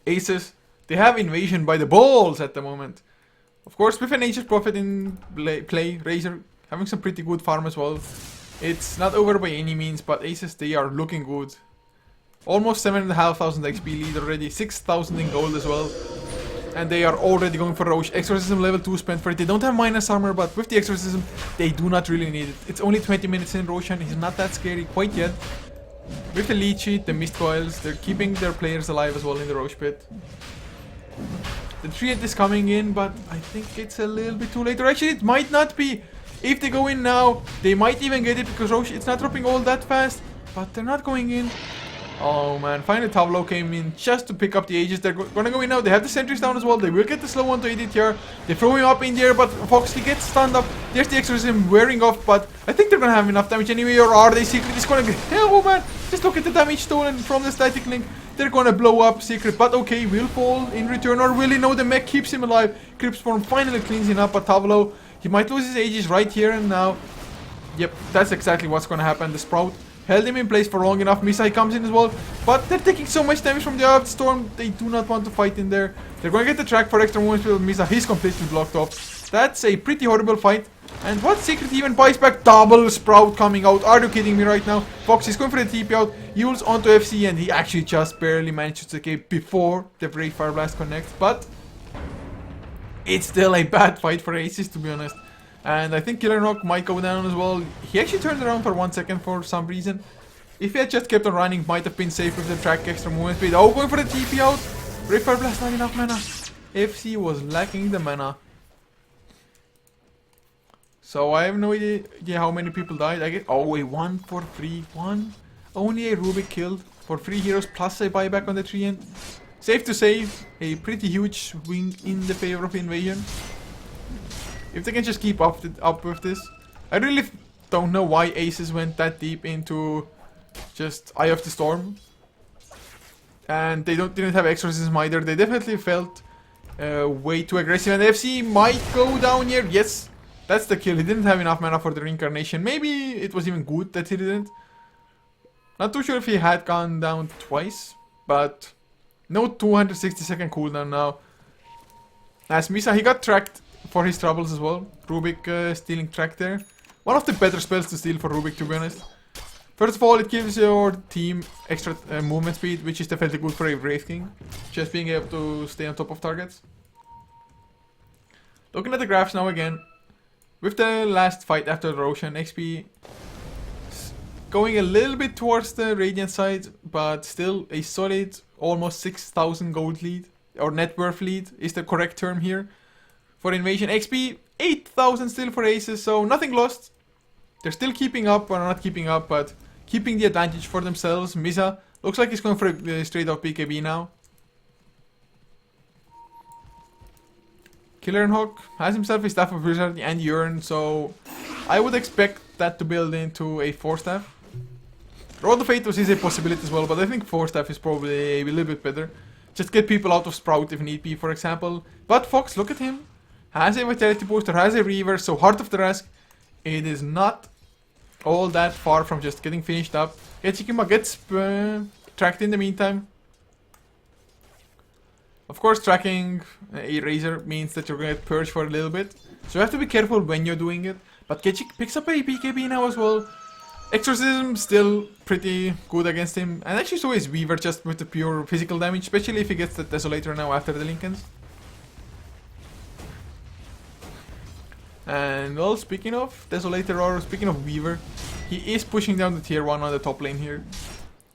Aces, they have Invasion by the balls at the moment. Of course, with a Nature's Prophet in play, Razor having some pretty good farm as well. It's not over by any means, but Aces, they are looking good. Almost 7,500 XP lead already, 6,000 in gold as well. And they are already going for Rosh. Exorcism level 2 spent for it. They don't have minus armor, but with the Exorcism, they do not really need it. It's only 20 minutes in Roshan, he's not that scary quite yet. With the lead sheet, the mist coils, they're keeping their players alive as well in the Rosh pit. The Treant is coming in, but I think it's a little bit too late. Or actually, it might not be. If they go in now, they might even get it because Rosh, it's not dropping all that fast. But they're not going in. Oh man, finally Tableau came in just to pick up the Aegis. They're gonna go in now. They have the sentries down as well. They will get the slow one to ADTR. They throw him up in the air, but Fox, he gets stunned up. There's the Exorcism wearing off, but I think they're gonna have enough damage anyway. Or are they? Secret is gonna be... Oh man, just look at the damage stolen from the static link. They're gonna blow up Secret, but okay, will fall in return. Or will he? No, the mech keeps him alive. Crypt's form finally cleans him up, but Tableau, he might lose his Aegis right here and now. Yep, that's exactly what's gonna happen. The Sprout held him in place for long enough. Misai comes in as well, but they're taking so much damage from the Earth Storm. They do not want to fight in there. They're going to get the track for extra moments with Misa. He's completely blocked off. That's a pretty horrible fight. And what Secret even buys back? Double Sprout coming out. Are you kidding me right now? Fox is going for the TP out. Yules onto FC and he actually just barely manages to escape before the Brave Fire Blast connects. But it's still a bad fight for Aces, to be honest. And I think Killer Knock might go down as well. He actually turned around for 1 second for some reason. If he had just kept on running, might have been safe with the track extra movement speed. Oh, going for the TP out. Brave Fire Blast, not enough mana. FC was lacking the mana. So I have no idea how many people died. I guess. Oh, a 1 for 3. 1. Only a Rubik killed for 3 heroes plus a buyback on the tree end. Safe to say, a pretty huge swing in the favor of Invasion. If they can just keep up with this. I really don't know why Aces went that deep into just Eye of the Storm. And they didn't have Exorcism either. They definitely felt way too aggressive. And FC might go down here. Yes. That's the kill. He didn't have enough mana for the reincarnation. Maybe it was even good that he didn't. Not too sure if he had gone down twice. But no 260-second cooldown now. As Misa, he got tracked for his troubles as well. Rubik stealing track there. One of the better spells to steal for Rubik, to be honest. First of all, it gives your team extra movement speed, which is definitely good for a Wraith King. Just being able to stay on top of targets. Looking at the graphs now again. With the last fight after Roshan, XP going a little bit towards the Radiant side, but still a solid almost 6,000 gold lead, or net worth lead is the correct term here. For Invasion, XP 8,000 still for Aces, so nothing lost. They're still keeping up, or not keeping up, but keeping the advantage for themselves. Misa looks like he's going for a straight up BKB now. Killer and Hawk has himself a Staff of Wizard and Urn, so I would expect that to build into a 4-staff. Road of Athos is a possibility as well, but I think 4-staff is probably a little bit better. Just get people out of Sprout if need be, for example. But Fox, look at him. Has a Vitality Booster, has a Reaver, so Heart of the Rask. It is not all that far from just getting finished up. Getchikima gets tracked in the meantime. Of course, tracking a Razor means that you're going to get purged for a little bit. So you have to be careful when you're doing it. But Ketchik picks up a BKB now as well. Exorcism still pretty good against him. And actually so is Weaver just with the pure physical damage. Especially if he gets the Desolator now after the Lincolns. And well, speaking of Desolator or speaking of Weaver, he is pushing down the tier 1 on the top lane here.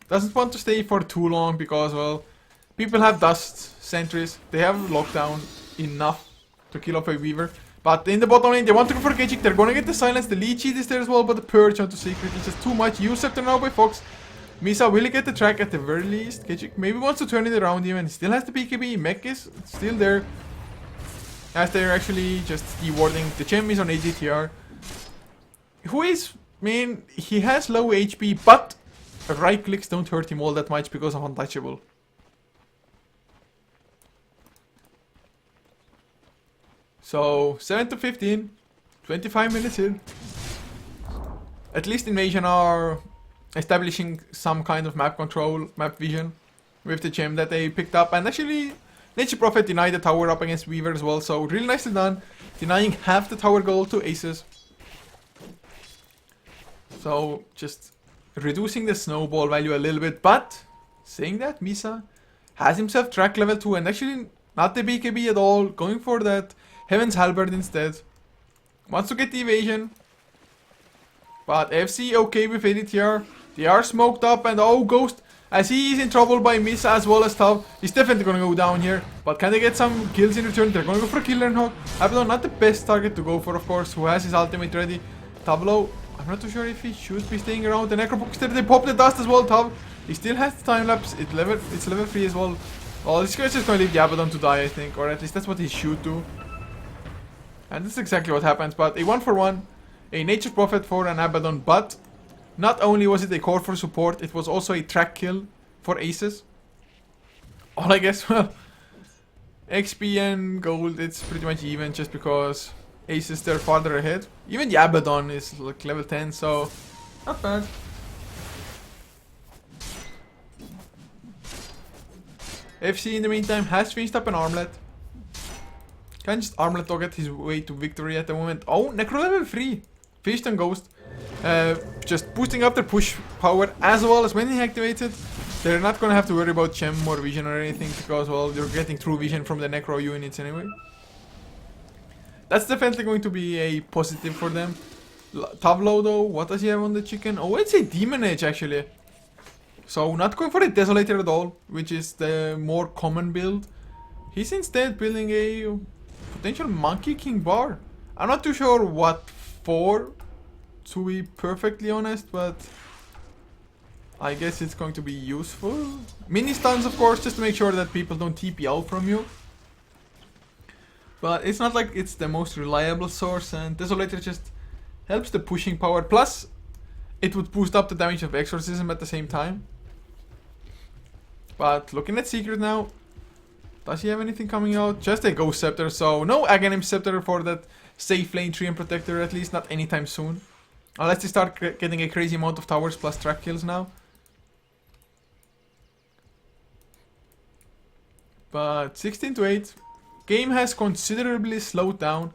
Doesn't want to stay for too long because, well, people have Dust, Sentries, they have Lockdown enough to kill off a Weaver. But in the bottom lane, they want to go for Ketchik, they're gonna get the Silence, the Leech Seed is there as well, but the Purge onto Secret is just too much. Usurped now by Fox. Misa will get the track at the very least. Ketchik maybe wants to turn it around even, still has the BKB, Mech is still there. As they're actually just rewarding the gem is on AGTR. Who is, I mean, he has low HP, but right clicks don't hurt him all that much because of Untouchable. So 7 to 15, 25 minutes in. At least Invasion are establishing some kind of map control, map vision with the gem that they picked up, and actually Nature Prophet denied the tower up against Weaver as well, so really nicely done. Denying half the tower gold to Aces. So just reducing the snowball value a little bit, but saying that, Misa has himself track level 2 and actually not the BKB at all, going for that Heaven's Halberd instead. Wants to get the evasion. But FC okay with ADTR. They are smoked up and oh, Ghost, as he is in trouble by Misa as well as Tav, he's definitely gonna go down here. But can they get some kills in return? They're gonna go for Killer and Hawk. Abaddon, not the best target to go for, of course, who has his ultimate ready. Tableau, I'm not too sure if he should be staying around. The Necrobookster, they pop the dust as well, Tav. He still has the time lapse, it's level 3 as well. Well, this guy's just gonna leave the Abaddon to die, I think, or at least that's what he should do. And this is exactly what happens, but a 1-for-1, a Nature Prophet for an Abaddon, but not only was it a core for support, it was also a track kill for Aces. All I guess, well, XP and gold, it's pretty much even just because Aces, they're farther ahead. Even the Abaddon is like level 10, so not bad. FC in the meantime has finished up an armlet. Can just armlet dog his way to victory at the moment. Oh, Necro level 3. Finished on Ghost. Just boosting up their push power as well as when he activated. They're not gonna have to worry about gem or vision or anything because, well, they're getting true vision from the Necro units anyway. That's definitely going to be a positive for them. Tavlo though, what does he have on the chicken? Oh, it's a Demon Edge actually. So not going for a Desolator at all, which is the more common build. He's instead building a potential Monkey King bar. I'm not too sure what for, to be perfectly honest, but I guess it's going to be useful. Mini stuns, of course, just to make sure that people don't TP out from you. But it's not like it's the most reliable source, and Desolator just helps the pushing power. Plus, it would boost up the damage of Exorcism at the same time. But looking at Secret now, does he have anything coming out? Just a Ghost Scepter, so no Aghanim Scepter for that safe lane Treant Protector, at least not anytime soon. Unless they start getting a crazy amount of towers plus track kills now. But 16 to 8. Game has considerably slowed down.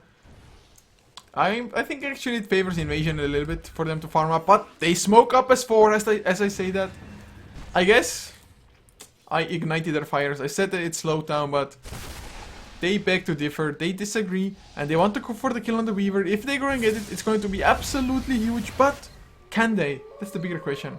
I think actually it favors Invasion a little bit for them to farm up. But they smoke up as 4 as I say that. I guess I ignited their fires. I said that it slowed down, but they beg to differ. They disagree. And they want to go for the kill on the Weaver. If they're going to get it, it's going to be absolutely huge. But can they? That's the bigger question.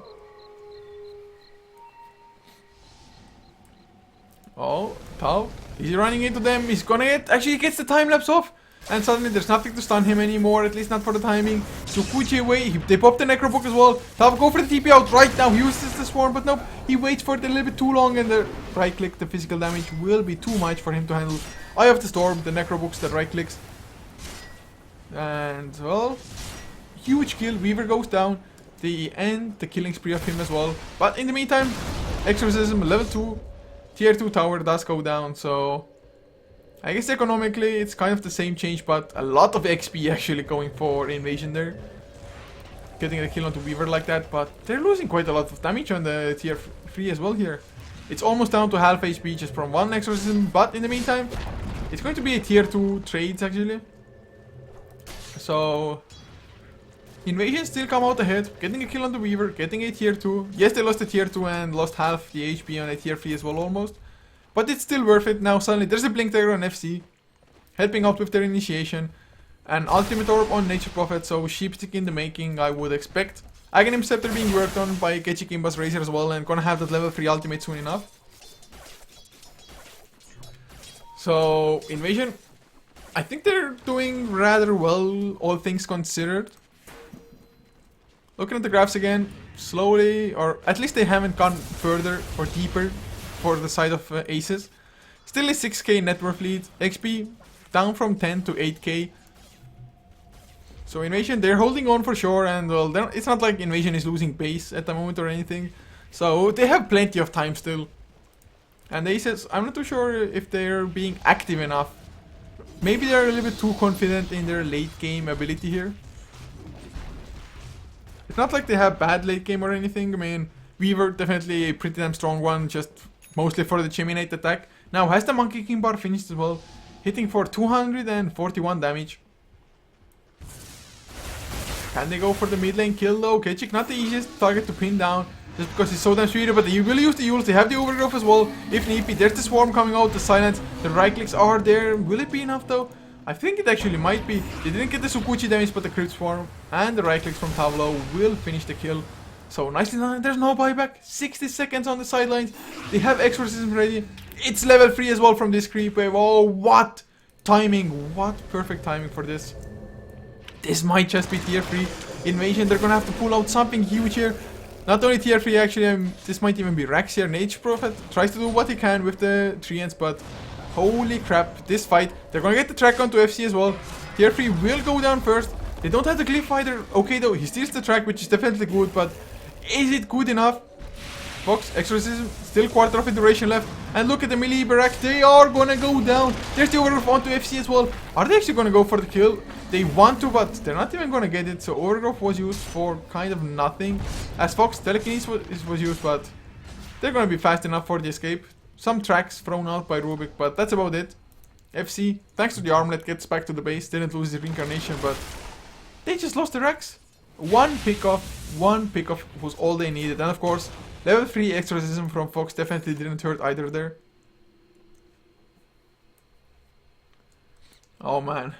Oh, Tau. He's running into them. He's gonna get... Actually, he gets the time lapse off. And suddenly there's nothing to stun him anymore. At least not for the timing. Sukuchi away. They pop the Necrobook as well. Tau, go for the TP out right now. He uses the Swarm, but nope. He waits for it a little bit too long. And the right click, the physical damage will be too much for him to handle. Eye of the Storm, the Necrobooks, the right clicks. And, well... Huge kill. Weaver goes down. They end the killing spree of him as well. But in the meantime, Exorcism level 2. Tier 2 tower does go down, so I guess economically it's kind of the same change, but a lot of XP actually going for Invasion there. Getting the kill onto Weaver like that, but they're losing quite a lot of damage on the tier 3 as well here. It's almost down to half HP just from one Exorcism, but in the meantime, it's going to be a tier 2 trades actually. So Invasion still come out ahead, getting a kill on the Weaver, getting a tier 2. Yes, they lost the tier 2 and lost half the HP on a tier 3 as well almost. But it's still worth it. Now suddenly there's a Blink Dagger on FC, helping out with their initiation. An Ultimate Orb on Nature Prophet, so Sheepstick in the making, I would expect. Aghanim Scepter being worked on by Gechi Kimba's Razor as well, and gonna have that level 3 ultimate soon enough. So, Invasion, I think they're doing rather well, all things considered. Looking at the graphs again, slowly, or at least they haven't gone further or deeper for the side of Aces. Still a 6k net worth lead, XP down from 10 to 8k. So Invasion, they're holding on for sure, and well, it's not like Invasion is losing base at the moment or anything. So they have plenty of time still. And Aces, I'm not too sure if they're being active enough. Maybe they're a little bit too confident in their late game ability here. It's not like they have bad late game or anything. I mean, Weaver definitely a pretty damn strong one, just mostly for the Geminate attack. Now has the Monkey King bar finished as well, hitting for 241 damage. Can they go for the mid lane kill though? Kechik not the easiest target to pin down, just because he's so damn sweet, but they will use the Yules. They have the Overgrowth as well, if need be. There's the Swarm coming out, the Silence, the right clicks are there. Will it be enough though? I think it actually might be. They didn't get the Sukuchi damage, but the Crypt Swarm and the right clicks from Tavlo will finish the kill. So nicely done. There's no buyback. 60 seconds on the sidelines. They have Exorcism ready. It's level 3 as well from this creep wave. Oh, what timing. What perfect timing for this. This might just be tier 3 Invasion. They're gonna have to pull out something huge here. Not only tier 3 actually, this might even be Rax here. Nature Prophet tries to do what he can with the treants, but holy crap, this fight. They're gonna get the track onto FC as well. Tier 3 will go down first. They don't have the Glyph Fighter. Okay though, he steals the track, which is definitely good, but is it good enough? Fox, Exorcism, still quarter of a duration left. And look at the melee barrack, they are gonna go down. There's the Overgrowth onto FC as well. Are they actually gonna go for the kill? They want to, but they're not even gonna get it. So Overgrowth was used for kind of nothing. As Fox, Telekinesis was used, but they're gonna be fast enough for the escape. Some tracks thrown out by Rubik, but that's about it. FC, thanks to the armlet, gets back to the base. Didn't lose his reincarnation, but they just lost the Rex. One pick off was all they needed. And of course, level 3 exorcism from Fox definitely didn't hurt either there. Oh man.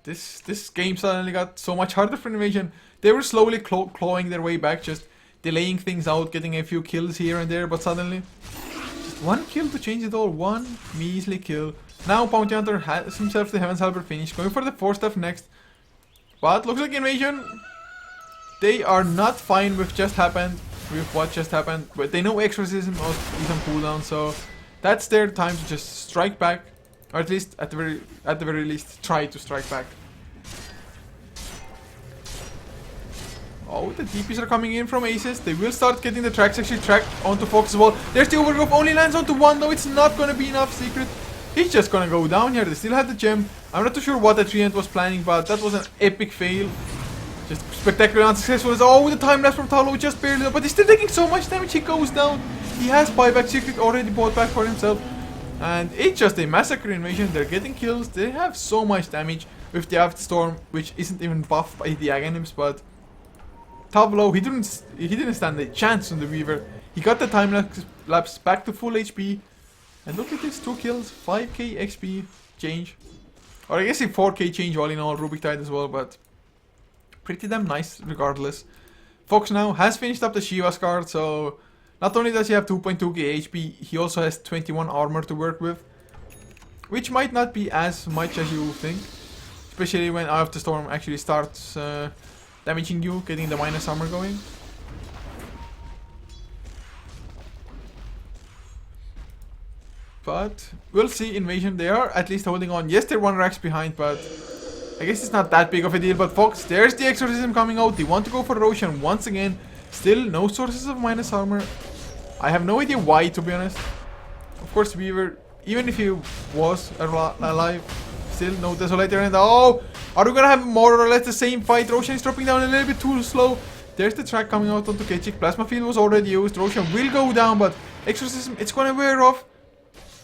This game suddenly got so much harder for Invasion. They were slowly clawing their way back, just delaying things out, getting a few kills here and there, but suddenly just one kill to change it all. One measly kill. Now Bounty Hunter has himself the Heaven's Helper finish, going for the 4 stuff next. But looks like Invasion, they are not fine with what just happened, but they know Exorcism is on cooldown, so that's their time to just strike back. Or at least, at the very least, try to strike back. Oh, the DPs are coming in from Aces. They will start getting the tracks actually tracked onto Fox as well. There's the overgrowth, only lands onto 1 though. It's not gonna be enough. Secret. He's just gonna go down here. They still had the gem. I'm not too sure what the Treant was planning, but that was an epic fail. Just spectacular unsuccessful. Oh, the time lapse from Talo just barely, but he's still taking so much damage. He goes down. He has buyback. Secret already bought back for himself. And it's just a massacre Invasion. They're getting kills. They have so much damage with the Afterstorm, which isn't even buffed by the Aghanims, but Tavlo, he didn't stand a chance on the Weaver. He got the time lapse back to full HP. And look at this, 2 kills, 5k XP change. Or I guess a 4k change all in all, Rubik Tide as well, but pretty damn nice regardless. Fox now has finished up the Shiva's card, so not only does he have 2.2k HP, he also has 21 armor to work with. Which might not be as much as you think. Especially when Eye of the Storm actually starts damaging you, getting the minus armor going. But we'll see. Invasion, they are at least holding on. Yes, they're 1 racks behind, but I guess it's not that big of a deal. But Fox, there's the Exorcism coming out. They want to go for Rosh, and once again, still no sources of minus armor. I have no idea why, to be honest. Of course, Weaver, even if he was alive, still no Desolator. And oh, are we gonna have more or less the same fight? Roshan is dropping down a little bit too slow. There's the track coming out onto Ketchik. Plasma Field was already used. Roshan will go down, but Exorcism, it's gonna wear off.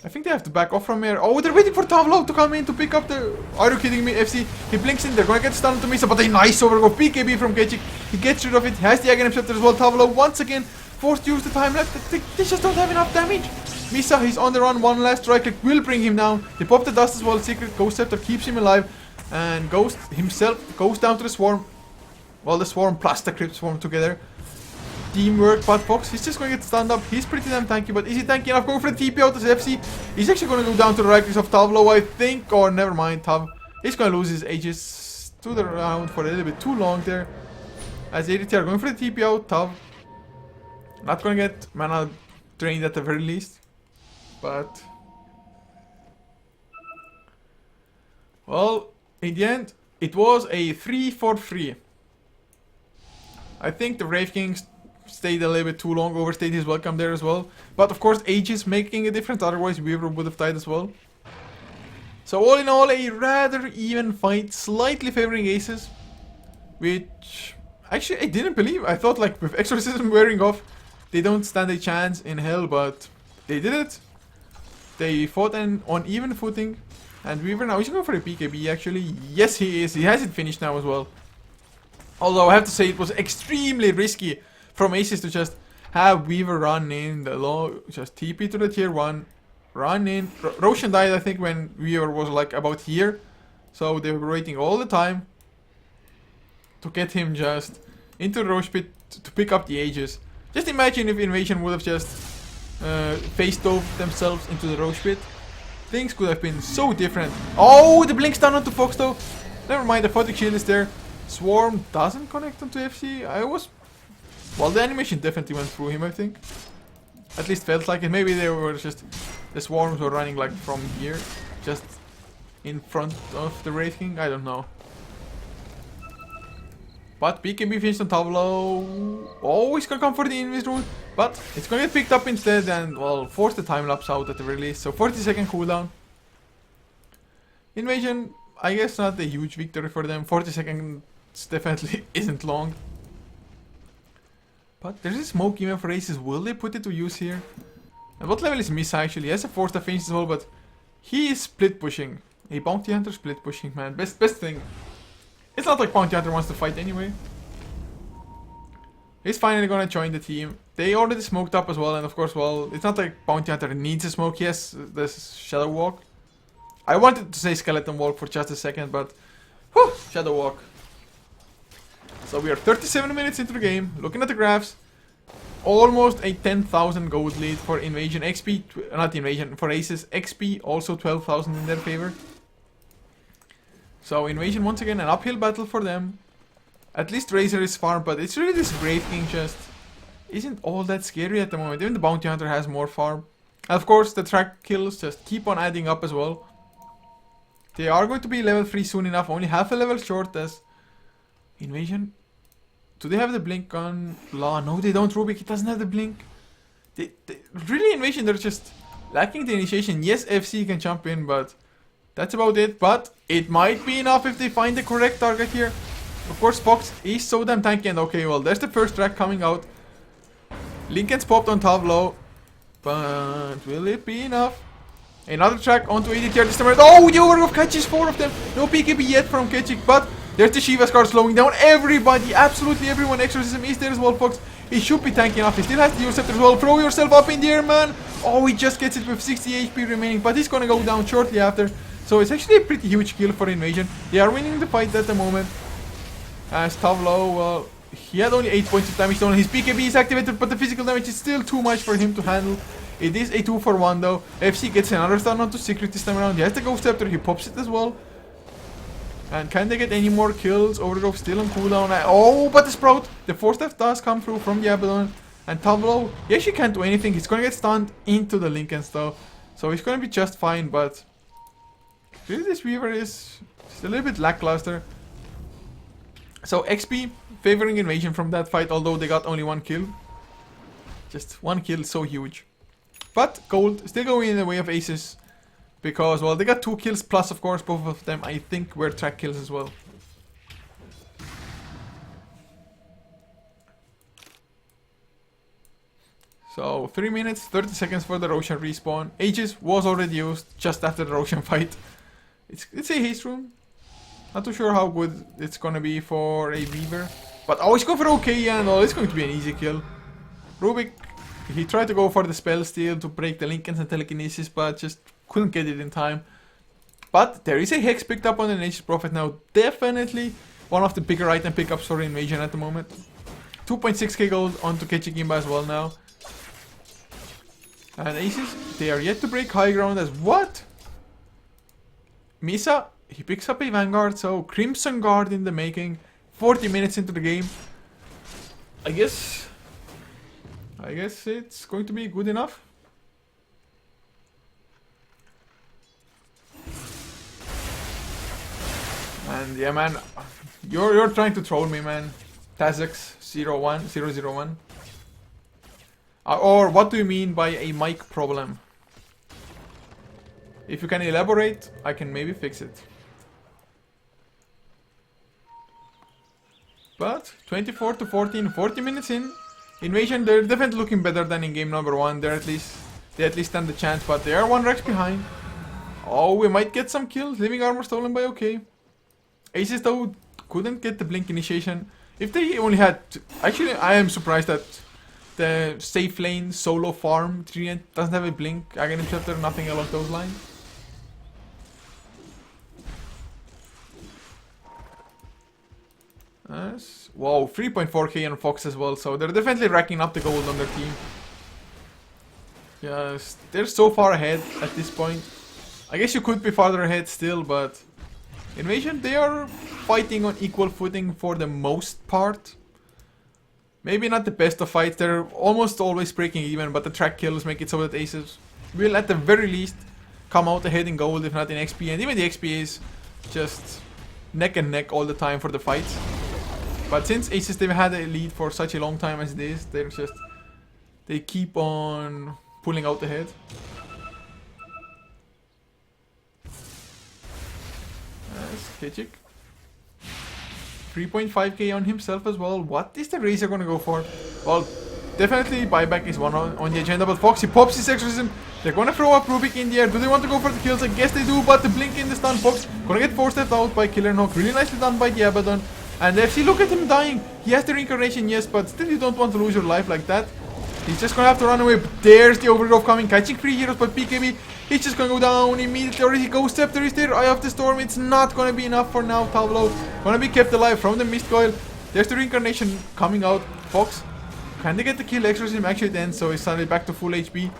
I think they have to back off from here. Oh, they're waiting for Tavlo to come in to pick up the... Are you kidding me? FC, he blinks in. They're gonna get stunned to Misa, but a nice overgo. PKB from Ketchik. He gets rid of it. He has the Aghanim Scepter as well. Tavlo once again forced to use the time left. They just don't have enough damage. Misa, he's on the run. One last strike click will bring him down. They pop the dust as well. Secret Ghost Scepter keeps him alive. And Ghost himself goes down to the Swarm. Well, the Swarm plus the Crypt Swarm together. Teamwork, but Fox, he's just going to get stunned up. He's pretty damn tanky, but is he tanky enough? Going for the TP out as FC. He's actually going to go down to the right of Tavlo, I think. Or never mind, Tav. He's going to lose his Aegis to the round for a little bit too long there. As ADT are going for the TP out, Tav. Not going to get mana drained at the very least. But... well, in the end, it was a 3-for-3. I think the Wraith King stayed a little bit too long, overstayed his welcome there as well. But of course, Aegis making a difference, otherwise Weaver would have died as well. So all in all, a rather even fight, slightly favoring Aces. Which, actually I didn't believe. I thought like with Exorcism wearing off, they don't stand a chance in hell, but they did it. They fought on even footing. And Weaver now, he's going for a PKB actually. Yes, he is. He has it finished now as well. Although I have to say it was extremely risky from Aces to just have Weaver run in the low, just TP to the tier 1, run in. Roshan died I think when Weaver was like about here. So they were waiting all the time to get him just into the Rosh pit to pick up the Aegis. Just imagine if Invasion would have just face-dove themselves into the Rosh pit. Things could have been so different. Oh, the blink's down onto Fox though. Never mind, the Photic Shield is there. Swarm doesn't connect onto FC. Well, the animation definitely went through him, I think. At least felt like it. Maybe they were just... the Swarms were running like from here. Just in front of the Wraith King. I don't know. But PKB finished on Tavlo. Always gonna come for the Invis rule. But it's gonna get picked up instead and, well, force the time lapse out at the very least. So 40-second cooldown. Invasion, I guess not a huge victory for them. 40 seconds definitely isn't long. But there's a smoke even for Aces. Will they put it to use here? And what level is Misa actually? He has a 4-star finish as well, but he is split pushing. A bounty hunter split pushing, man. Best thing. It's not like bounty hunter wants to fight anyway. He's finally gonna join the team. They already smoked up as well, and of course, well, it's not like bounty hunter needs a smoke. Yes, this shadow walk. I wanted to say skeleton walk for just a second, but whew, shadow walk. So we are 37 minutes into the game. Looking at the graphs, almost a 10,000 gold lead for Invasion. XP, not Invasion, for Aces. XP also 12,000 in their favor. So Invasion once again an uphill battle for them. At least Razor is farm, but it's really this Grave King just isn't all that scary at the moment. Even the Bounty Hunter has more farm. And of course the track kills just keep on adding up as well. They are going to be level 3 soon enough, only half a level short as Invasion. Do they have the blink on Law? No, they don't. Rubik, he doesn't have the blink. They really, Invasion, they're just lacking the initiation. Yes, FC can jump in, but that's about it. But it might be enough if they find the correct target here. Of course, Fox is so damn tanky, and okay, well, there's the first track coming out. Lincoln's popped on top low, but will it be enough? Another track onto 80 tier this time. Oh, the overgrowth catches 4 of them. No PKB yet from Ketchik, but there's the Shiva Scar slowing down everybody. Absolutely everyone. Exorcism is there as well, Fox. He should be tanky enough. He still has the Usurper as well. Throw yourself up in the air, man. Oh, he just gets it with 60 HP remaining, but he's gonna go down shortly after. So it's actually a pretty huge kill for Invasion. They are winning the fight at the moment. As Tavlo, well, he had only 8 points of damage done. His PKB is activated, but the physical damage is still too much for him to handle. It is a 2 for 1 though. FC gets another stun onto Secret this time around. He has the Ghost Scepter, he pops it as well. And can they get any more kills? Overgrowth still on cooldown. Oh, but the Sprout, the 4-step does come through from the Abaddon. And Tavlo, he actually can't do anything. He's gonna get stunned into the Lincolns though. So he's gonna be just fine, but really this Weaver is just a little bit lackluster. So XP favoring Invasion from that fight, although they got only 1 kill. Just 1 kill, so huge. But gold still going in the way of Aces. Because, well, they got 2 kills plus, of course, both of them, I think, were track kills as well. So, 3 minutes, 30 seconds for the Roshan respawn. Aegis was already used just after the Roshan fight. It's a haste room. Not too sure how good it's gonna be for a Weaver. But, oh, he's going for OK and all. It's going to be an easy kill. Rubik, he tried to go for the spell steal to break the Lincolns and telekinesis, but just couldn't get it in time. But there is a Hex picked up on the Nature's Prophet now. Definitely one of the bigger item pickups for Invasion at the moment. 2.6k gold onto Kechikimba as well now. And Aces, they are yet to break high ground as what? Misa, he picks up a Vanguard, so Crimson Guard in the making. 40 minutes into the game. I guess it's going to be good enough. And yeah, man, you're trying to troll me, man. Tazex 001. Or what do you mean by a mic problem? If you can elaborate, I can maybe fix it. But 24 to 14, 40 minutes in. Invasion, they're definitely looking better than in game number 1. They at least stand a chance, but they are 1 Rex behind. Oh, we might get some kills. Living armor stolen by OK. Aces though couldn't get the blink initiation. If they only had, actually I am surprised that the safe lane solo farm Trident doesn't have a blink, Aghanim Scepter, nothing along those lines. Yes. Wow, 3.4k on Fox as well, so they're definitely racking up the gold on their team. Yes, they're so far ahead at this point. I guess you could be farther ahead still, but Invasion, they are fighting on equal footing for the most part. Maybe not the best of fights, they're almost always breaking even, but the track kills make it so that Aces will at the very least come out ahead in gold, if not in XP, and even the XP is just neck and neck all the time for the fights. But since Aces, they've had a lead for such a long time as it is, they keep on pulling out ahead. Kechik. 3.5k on himself as well. What is the Razor gonna go for? Well, definitely buyback is one on the agenda, but Fox, he pops his exorcism. They're gonna throw up Rubik in the air. Do they want to go for the kills? I guess they do, but the blink in the stun. Fox gonna get forced out by Killer Knock. Really nicely done by the Abaddon. And FC, look at him dying. He has the reincarnation, yes, but still you don't want to lose your life like that. He's just gonna have to run away, but there's the Overgrowth coming, catching 3 heroes, but BKB, he's just gonna go down immediately. Already Ghost Scepter is there, Eye of the Storm, it's not gonna be enough for now. Tavlo gonna be kept alive from the Mist Coil. There's the reincarnation coming out. Fox, can they get the kill? Exorcism actually then, so he's suddenly back to full HP.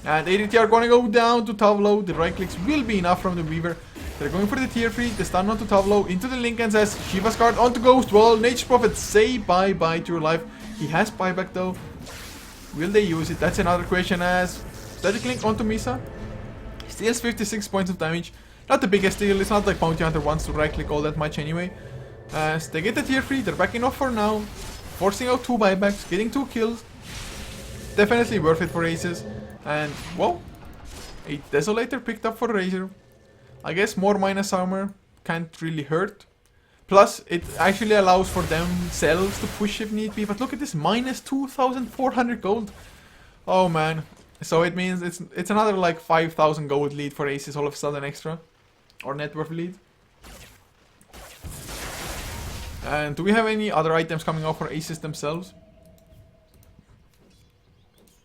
And ADT are gonna go down to Tavlo. The right clicks will be enough from the Weaver. They're going for the tier 3, the stun onto Tavlo, into the Link and says, Shiva's card onto Ghost. Well, Nature's Prophet, say bye-bye to your life. He has buyback though. Will they use it? That's another question. As Static Link onto Misa. Steals 56 points of damage. Not the biggest steal. It's not like Bounty Hunter wants to right click all that much anyway. As they get the tier 3, they're backing off for now. Forcing out 2 buybacks, getting 2 kills. Definitely worth it for Aces. And, well, a Desolator picked up for Razor. I guess more minus armor can't really hurt. Plus, it actually allows for themselves to push if need be. But look at this, minus 2,400 gold. Oh man. So it means it's another like 5,000 gold lead for Aces all of a sudden extra. Or net worth lead. And do we have any other items coming out for Aces themselves?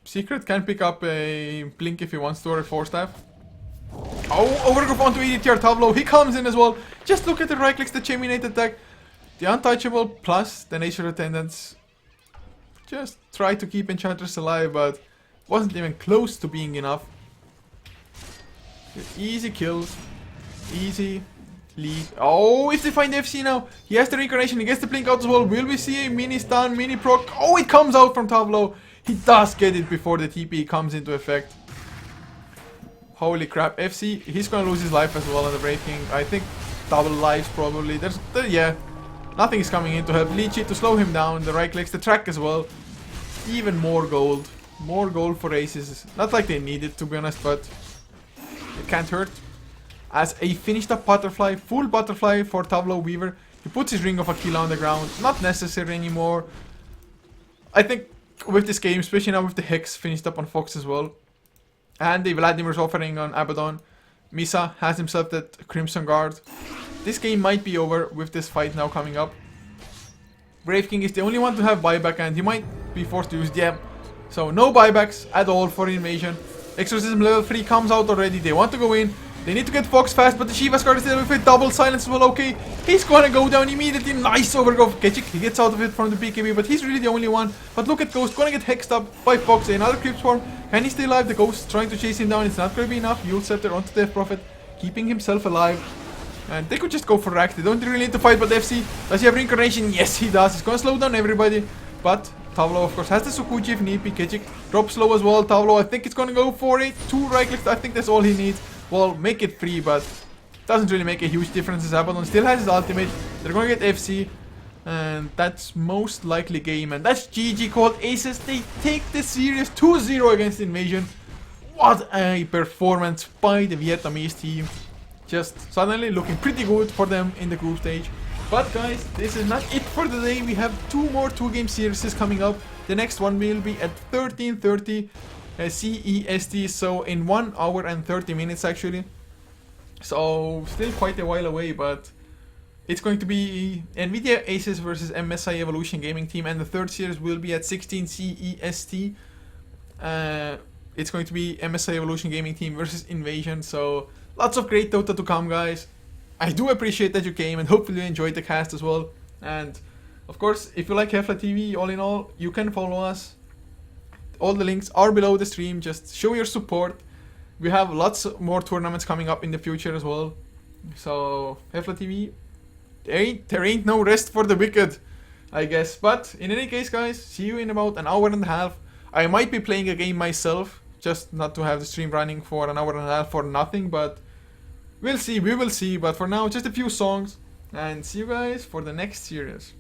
Secret can pick up a Blink if he wants to, or a 4-staff. Oh, Overgrowth onto EDTR Tavlo. He comes in as well. Just look at the right clicks, the Chaminate attack. The Untouchable plus the Nature Attendants. Just try to keep Enchantress alive, but wasn't even close to being enough. Easy kills. Easy lead. Oh, if they find FC now. He has the reincarnation. He gets the blink out as well. Will we see a mini stun, mini proc? Oh, it comes out from Tavlo. He does get it before the TP comes into effect. Holy crap, FC, he's gonna lose his life as well on the breaking. I think double lives probably. Yeah, nothing is coming in to help Lychee to slow him down. The right clicks, the track as well. Even more gold. More gold for Aces. Not like they need it to be honest, but it can't hurt. As a finished up butterfly, full butterfly for Tavlo Weaver. He puts his Ring of Aquila on the ground. Not necessary anymore. I think with this game, especially now with the Hex finished up on Fox as well. And the Vladimir's offering on Abaddon. Misa has himself that Crimson Guard. This game might be over with this fight now coming up. Brave King is the only one to have buyback and he might be forced to use DM. So no buybacks at all for Invasion. Exorcism level 3 comes out already. They want to go in. They need to get Fox fast, but the Shiva's card is there with a double silence as well. Okay, he's gonna go down immediately. Nice Overgrowth. Ketchik, he gets out of it from the BKB, but he's really the only one. But look at Ghost, gonna get hexed up by Fox. Another Creep Swarm. Can he stay alive? The Ghost trying to chase him down. It's not gonna be enough. Yule Scepter onto Death Prophet, keeping himself alive. And they could just go for Rack. They don't really need to fight, but FC, does he have reincarnation? Yes, he does. He's gonna slow down everybody. But Tavlo, of course, has the Sukuchi if need be. Ketchik drops low as well. Tavlo, I think it's gonna go for it. 2 right clicks. I think that's all he needs. Well, make it free, but doesn't really make a huge difference as Abaddon still has his ultimate. They're gonna get FC, and that's most likely game. And that's GG called Aces. They take the series 2-0 against Invasion. What a performance by the Vietnamese team. Just suddenly looking pretty good for them in the group stage. But guys, this is not it for the day. We have 2 more 2-game series coming up. The next one will be at 13:30. CEST, so in 1 hour and 30 minutes actually. So still quite a while away, but it's going to be Nvidia Aces versus MSI Evolution Gaming Team, and the third series will be at 16 CEST. It's going to be MSI Evolution Gaming Team versus Invasion, so lots of great Dota to come, guys. I do appreciate that you came, and hopefully you enjoyed the cast as well. And of course, if you like HeflaTV, all in all, you can follow us. All the links are below the stream. Just show your support. We have lots more tournaments coming up in the future as well. So HeflaTV, there ain't no rest for the wicked, I guess. But in any case, guys, see you in about an hour and a half. I might be playing a game myself, just not to have the stream running for an hour and a half for nothing. But we'll see. We will see. But for now, just a few songs, and see you guys for the next series.